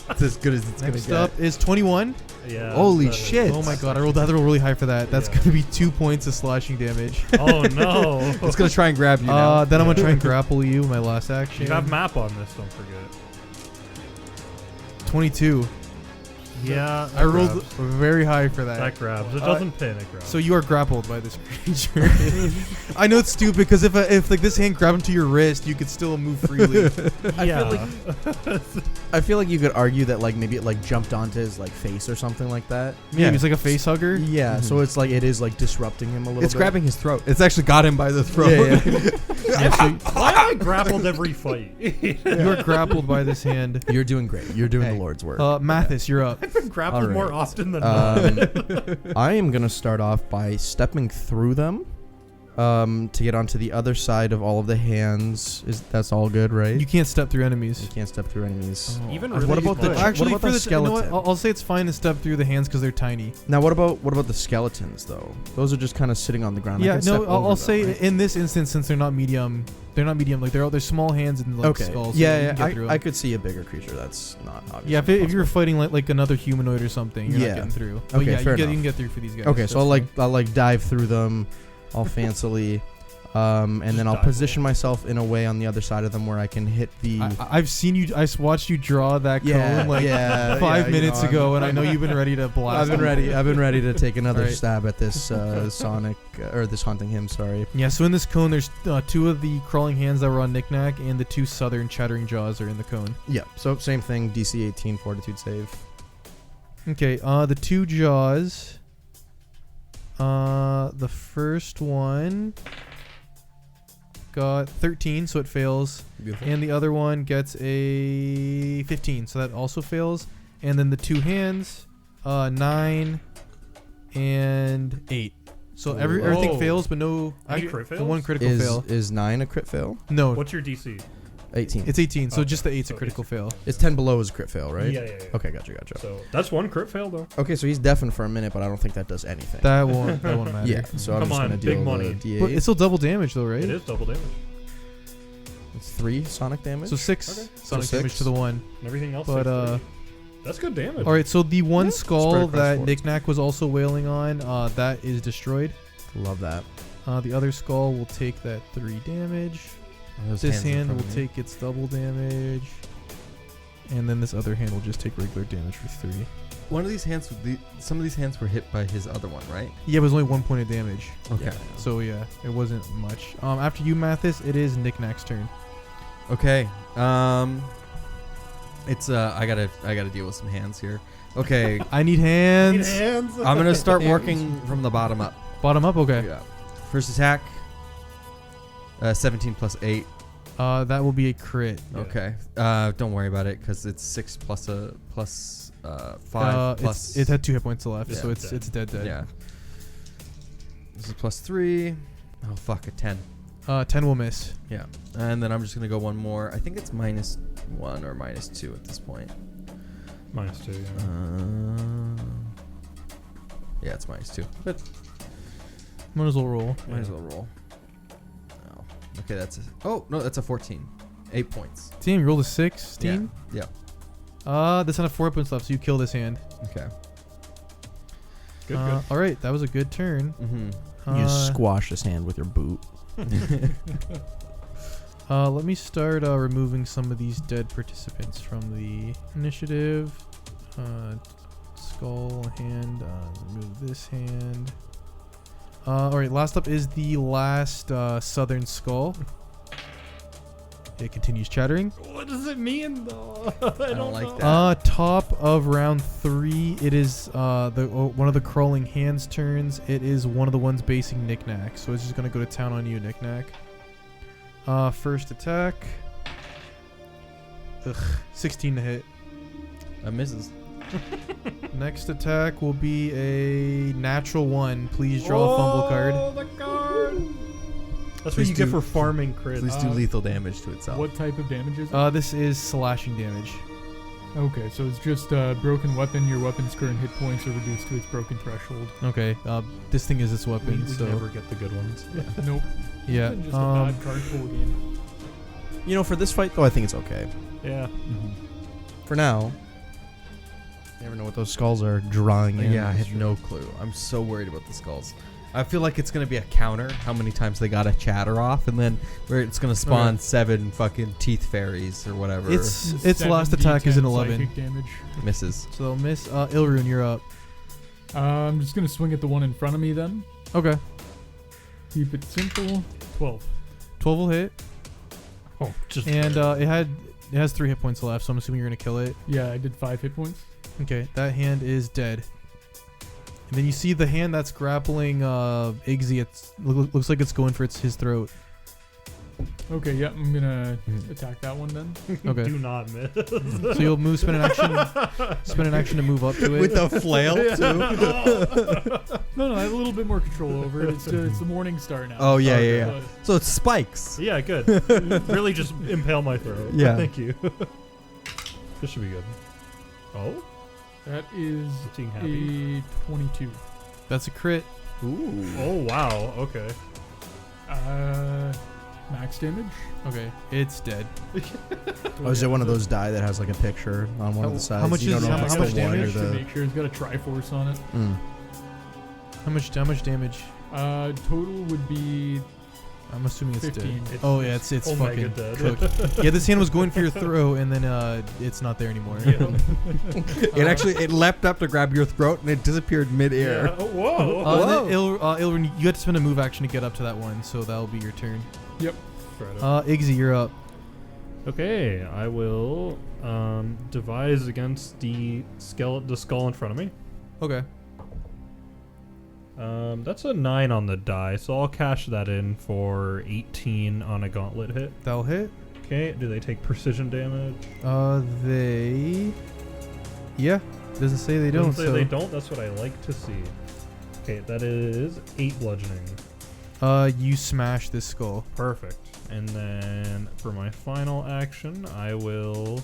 Speaker 3: It's as good as it's
Speaker 1: Next
Speaker 3: gonna
Speaker 1: up is 21.
Speaker 5: Yeah.
Speaker 3: Holy
Speaker 5: that is-
Speaker 3: shit.
Speaker 1: Oh my god, I rolled that roll really high for that. That's
Speaker 5: Yeah.
Speaker 1: going to be 2 points of slashing damage.
Speaker 5: Oh no.
Speaker 3: get. It's gonna try and grab you now.
Speaker 1: Then I'm going to try and grapple you, my last action.
Speaker 5: You have map on this, don't forget.
Speaker 1: 22.
Speaker 5: Yeah.
Speaker 1: I rolled very high for that.
Speaker 5: That grabs. It doesn't pin, it grabs.
Speaker 1: So you are grappled by this creature. I know it's stupid because if like this hand grabbed him to your wrist, you could still move freely.
Speaker 5: yeah.
Speaker 2: I feel like you could argue that like maybe it like jumped onto his like face or something like that.
Speaker 1: Yeah, he's like a face hugger.
Speaker 2: Yeah, so it's like it is like disrupting him a little
Speaker 3: It's
Speaker 2: bit.
Speaker 3: grabbing his throat. It's actually got him by the throat.
Speaker 1: Yeah, so
Speaker 5: Why am I grappled every fight?
Speaker 1: you are grappled by this hand.
Speaker 2: You're doing great. You're doing
Speaker 3: Hey.
Speaker 2: the Lord's work.
Speaker 1: Mathis, you're up.
Speaker 5: I've been grappled
Speaker 2: All right.
Speaker 5: more often than not.
Speaker 2: I am gonna start off by stepping through them, to get onto the other side of all of the hands. That's all good, right?
Speaker 1: You can't step through enemies.
Speaker 2: You can't step through enemies.
Speaker 5: Even
Speaker 2: What
Speaker 5: really
Speaker 2: about the
Speaker 5: small-
Speaker 1: Actually,
Speaker 2: what
Speaker 1: for
Speaker 2: about
Speaker 1: the
Speaker 2: the
Speaker 1: you know what?
Speaker 2: skeleton?
Speaker 1: I'll say it's fine to step through the hands because they're tiny.
Speaker 2: Now, what about the skeletons though? Those are just kind of sitting on the ground. I
Speaker 1: Yeah,
Speaker 2: can step
Speaker 1: no,
Speaker 2: over
Speaker 1: I'll
Speaker 2: them,
Speaker 1: say
Speaker 2: right?
Speaker 1: in this instance, since they're not medium. Like they're small hands and like
Speaker 2: Okay.
Speaker 1: skulls. so you
Speaker 2: Yeah,
Speaker 1: can get through
Speaker 2: I
Speaker 1: 'em.
Speaker 2: could see a bigger creature. That's not obvious.
Speaker 1: Yeah, if you're fighting like another humanoid or something, you're
Speaker 2: Yeah.
Speaker 1: not getting through. But
Speaker 2: Okay,
Speaker 1: yeah,
Speaker 2: fair
Speaker 1: you
Speaker 2: enough.
Speaker 1: can get through for these guys.
Speaker 2: Okay,
Speaker 1: That's
Speaker 2: so I'll
Speaker 1: fine.
Speaker 2: like dive through them, all fancily, and then I'll
Speaker 5: dive
Speaker 2: position myself in a way on the other side of them where I can hit the.
Speaker 1: I've seen you. I watched you draw that
Speaker 2: Yeah,
Speaker 1: cone like
Speaker 2: yeah,
Speaker 1: 5
Speaker 2: you
Speaker 1: minutes
Speaker 2: know,
Speaker 1: ago, and I know you've been ready to blast.
Speaker 2: I've been
Speaker 1: them.
Speaker 2: ready. I've been ready to take another
Speaker 1: Alright.
Speaker 2: stab at this Sonic or this haunting him. Sorry.
Speaker 1: Yeah, so in this cone, there's 2 of the crawling hands that were on Knick-Knack, and the 2 southern chattering jaws are in the cone.
Speaker 2: Yeah. So same thing. DC 18 Fortitude save.
Speaker 1: Okay, the 2 jaws. The first one got 13, so it fails.
Speaker 3: Beautiful.
Speaker 1: And the other one gets a 15, so that also fails. And then the 2 hands, 9 and 8. So everything
Speaker 5: Whoa.
Speaker 1: fails, but no.
Speaker 5: Any crit
Speaker 1: The one
Speaker 5: fails?
Speaker 1: critical fail.
Speaker 2: Is 9 a crit fail?
Speaker 1: No,
Speaker 5: What's your DC?
Speaker 2: 18.
Speaker 1: it's 18. So
Speaker 5: Okay,
Speaker 1: just the 8's a
Speaker 5: so
Speaker 1: critical fail.
Speaker 2: It's 10 below is a crit fail, right?
Speaker 5: Yeah.
Speaker 2: Okay, gotcha.
Speaker 5: So that's one crit fail though.
Speaker 2: Okay, so he's deafened for a minute, but I don't think that does anything.
Speaker 1: That won't matter.
Speaker 2: Yeah, so I'm
Speaker 5: Come
Speaker 2: just
Speaker 5: on,
Speaker 2: gonna
Speaker 5: big
Speaker 2: deal
Speaker 5: money.
Speaker 2: the
Speaker 1: But
Speaker 2: D8.
Speaker 1: it's still double damage though, right?
Speaker 5: It is double damage.
Speaker 2: It's 3 sonic damage.
Speaker 1: So 6
Speaker 5: Okay.
Speaker 1: sonic
Speaker 2: So
Speaker 1: damage
Speaker 2: 6.
Speaker 1: to the one.
Speaker 5: And everything else.
Speaker 1: But
Speaker 5: like 3. That's good damage.
Speaker 1: all right. So the one
Speaker 2: Spread
Speaker 1: skull
Speaker 2: across
Speaker 1: that
Speaker 2: 4.
Speaker 1: Knickknack was also wailing on, that is destroyed.
Speaker 2: Love that.
Speaker 1: The other skull will take that 3 damage.
Speaker 3: Those
Speaker 1: This
Speaker 3: hands in
Speaker 1: hand
Speaker 3: front
Speaker 1: will
Speaker 3: of me.
Speaker 1: take its double damage. And then this other hand will just take regular damage for 3.
Speaker 3: One of these hands, some of these hands were hit by his other one, right?
Speaker 1: Yeah, but it was only 1 point of damage.
Speaker 3: Okay.
Speaker 1: So yeah, it wasn't much. After you, Mathis, it is Knickknack's turn.
Speaker 3: Okay. It's I gotta deal with some hands here. Okay.
Speaker 1: I need hands.
Speaker 3: I'm gonna start working from the bottom up.
Speaker 1: Bottom up, okay.
Speaker 3: Yeah. First attack. 17 plus 8.
Speaker 1: That will be a crit.
Speaker 5: Yeah.
Speaker 3: Okay. Don't worry about it because it's 6 plus 5 plus.
Speaker 1: It had 2 hit points left,
Speaker 5: Yeah.
Speaker 1: so it's
Speaker 5: Dead.
Speaker 1: it's dead.
Speaker 3: Yeah. This is plus 3. Oh fuck, a 10.
Speaker 1: 10 will miss.
Speaker 3: Yeah. And then I'm just gonna go one more. I think it's -1 or -2 at this point.
Speaker 5: -2. Yeah.
Speaker 3: Yeah, it's -2. But
Speaker 1: Might as well roll.
Speaker 3: might as well roll. Oh. Okay, that's a 14. 8 points.
Speaker 1: Team, you rolled a 16.
Speaker 3: Yeah.
Speaker 1: This had 4 hit points left, so you kill this hand.
Speaker 3: Okay.
Speaker 5: Good.
Speaker 1: All right, that was a good turn.
Speaker 3: Mm-hmm.
Speaker 2: You
Speaker 1: Uh,
Speaker 2: squash his hand with your boot.
Speaker 1: Let me start removing some of these dead participants from the initiative. Skull hand. Remove this hand. All right, last up is the last southern skull. It continues chattering.
Speaker 5: What does it mean though? I
Speaker 3: don't like that.
Speaker 1: Top of round 3, it is one of the crawling hands turns. It is one of the ones basing Knickknack, so it's just gonna go to town on you, Knickknack. First attack. 16 to hit.
Speaker 3: That misses.
Speaker 1: Next attack will be a natural 1. Please draw a fumble card.
Speaker 5: The card. That's
Speaker 3: Please
Speaker 5: what you get
Speaker 3: do-
Speaker 5: for farming crits.
Speaker 3: Please do lethal damage to itself.
Speaker 4: What type of damage is it?
Speaker 1: This is slashing damage.
Speaker 4: Okay, so it's just a broken weapon. Your weapon's current hit points are reduced to its broken threshold.
Speaker 1: Okay. This thing is its
Speaker 5: We
Speaker 1: weapon, so
Speaker 5: never get the good ones.
Speaker 4: Nope.
Speaker 1: yeah.
Speaker 4: Just a bad card pull game.
Speaker 2: You know, for this fight though, I think it's okay.
Speaker 5: Yeah.
Speaker 2: For now. You never know what those skulls are drawing in.
Speaker 3: Yeah, I have no clue. I'm so worried about the skulls. I feel like it's gonna be a counter. How many times they gotta chatter off, and then where it's gonna spawn
Speaker 1: Okay.
Speaker 3: 7 fucking teeth fairies or whatever.
Speaker 1: Its last attack is an 11,
Speaker 4: Psychic damage.
Speaker 3: Misses.
Speaker 1: so they'll miss. Ilrune, you're up.
Speaker 4: I'm just gonna swing at the one in front of me then.
Speaker 1: Okay.
Speaker 4: Keep it simple. 12.
Speaker 1: 12 will hit,
Speaker 5: Oh, just
Speaker 1: and it has 3 hit points left, so I'm assuming you're gonna kill it.
Speaker 4: Yeah, I did 5 hit points.
Speaker 1: Okay, that hand is dead. And then you see the hand that's grappling Iggsy. Looks like it's going for his throat.
Speaker 4: Okay, yeah, I'm gonna attack that one then.
Speaker 1: Okay.
Speaker 5: do not miss.
Speaker 1: So you'll move, spin an action to move up to it.
Speaker 3: With the flail too.
Speaker 4: No, I have a little bit more control over it. It's the morning star now.
Speaker 3: Oh yeah,
Speaker 5: Okay.
Speaker 3: yeah, yeah. So it's spikes.
Speaker 5: Yeah, good. Really just impale my throat.
Speaker 3: Yeah.
Speaker 5: Thank you. This should be good. Oh?
Speaker 4: That is
Speaker 5: Being happy.
Speaker 4: a 22.
Speaker 1: That's a crit.
Speaker 3: Ooh.
Speaker 5: Oh, wow. Okay.
Speaker 4: Max damage.
Speaker 1: Okay, it's dead.
Speaker 2: Oh, is it one of those die that has like a picture on one of the sides?
Speaker 1: how much
Speaker 2: You don't
Speaker 1: is-
Speaker 2: know
Speaker 1: how
Speaker 2: if it's
Speaker 1: much
Speaker 2: the one or
Speaker 1: damage
Speaker 4: to
Speaker 2: the-
Speaker 4: make sure it's got a Triforce on it.
Speaker 1: How much damage?
Speaker 4: Total would be
Speaker 1: I'm assuming it's
Speaker 4: 15.
Speaker 1: dead. Oh yeah, it's
Speaker 5: Omega
Speaker 1: fucking
Speaker 5: dead.
Speaker 1: cooked. Yeah, this hand was going for your throat, and then it's not there anymore.
Speaker 3: It leapt up to grab your throat and it disappeared midair.
Speaker 5: Yeah. Oh, whoa.
Speaker 1: And then Ilrune, you have to spend a move action to get up to that one, so that'll be your turn. Iggsy, you're up.
Speaker 5: Okay, I will devise against the skull in front of me.
Speaker 1: Okay.
Speaker 5: That's a 9 on the die, so I'll cash that in for 18 on a gauntlet hit.
Speaker 1: That'll hit.
Speaker 5: Okay, do they take precision damage?
Speaker 1: They... Yeah. Doesn't say they don't,
Speaker 5: Doesn't say
Speaker 1: so...
Speaker 5: they don't, that's what I like to see. Okay, that is 8 bludgeoning.
Speaker 1: You smash this skull.
Speaker 5: Perfect. And then for my final action, I will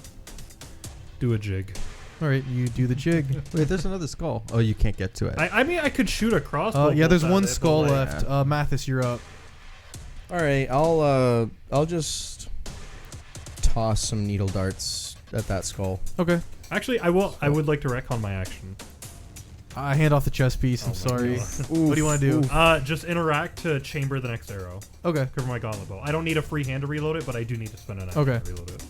Speaker 5: do a jig.
Speaker 1: All right, you do the jig.
Speaker 3: Wait, there's another skull. Oh, you can't get to it.
Speaker 5: I mean, I could shoot a crossbow.
Speaker 1: Yeah, there's
Speaker 5: bolt
Speaker 1: one
Speaker 5: at it, but,
Speaker 1: skull
Speaker 5: like,
Speaker 1: left. Mathis, you're up.
Speaker 2: All right, I'll just toss some needle darts at that skull.
Speaker 1: Okay.
Speaker 5: Actually, I will. I would like to retcon my action.
Speaker 1: I hand off the chess piece. I'm
Speaker 5: Oh my
Speaker 1: sorry.
Speaker 5: God.
Speaker 1: What do you want to do?
Speaker 5: Just interact to chamber the next arrow.
Speaker 1: Okay.
Speaker 5: Cover my gauntlet bow. I don't need a free hand to reload it, but I do need to spend an action
Speaker 1: Okay.
Speaker 5: to reload it.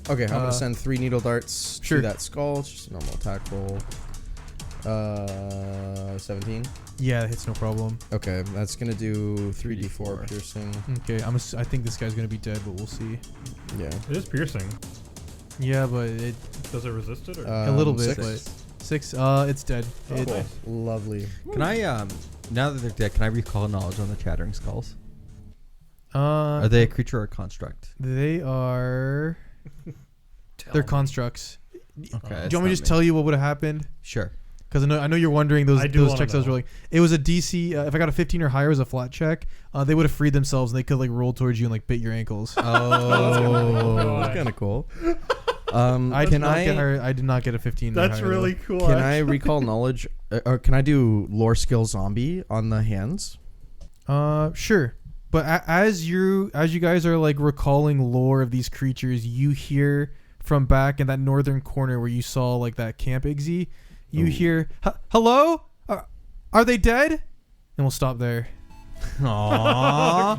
Speaker 2: Okay, I'm gonna send 3 needle darts
Speaker 1: Sure.
Speaker 2: to that skull. It's just a normal attack roll. 17.
Speaker 1: Yeah, it's no problem.
Speaker 2: Okay, that's gonna do 3d4 piercing.
Speaker 1: Okay, I think this guy's gonna be dead, but we'll see.
Speaker 2: Yeah.
Speaker 5: It is piercing.
Speaker 1: Yeah, but it
Speaker 5: Does it resist it? Or?
Speaker 1: a little bit.
Speaker 2: 6.
Speaker 1: But 6. It's dead.
Speaker 5: Oh,
Speaker 1: It,
Speaker 5: cool.
Speaker 2: Lovely.
Speaker 3: Can I, now that they're dead, can I recall knowledge on the chattering skulls?
Speaker 1: Are
Speaker 3: Are they a creature or a construct?
Speaker 1: They are. They're constructs.
Speaker 3: Okay.
Speaker 1: Do you want me to just tell you what would have happened?
Speaker 3: Sure.
Speaker 1: Because I know you're wondering those
Speaker 5: I do wanna
Speaker 1: checks I was
Speaker 5: know.
Speaker 1: rolling. It was a DC. If I got a 15 or higher as a flat check, they would have freed themselves and they could like roll towards you and like bit your ankles.
Speaker 2: Oh, that's kind of cool.
Speaker 1: I did
Speaker 2: can
Speaker 1: not
Speaker 2: I?
Speaker 1: get her. I did not get a 15. or
Speaker 5: That's
Speaker 1: higher,
Speaker 5: really
Speaker 1: though.
Speaker 5: cool.
Speaker 2: Can I recall knowledge, or can I do lore skill zombie on the hands?
Speaker 1: Sure. But as you guys are like recalling lore of these creatures, you hear from back in that northern corner where you saw like that camp Igzy, you hear, "Hello, are they dead?" And we'll stop there.
Speaker 3: Aww.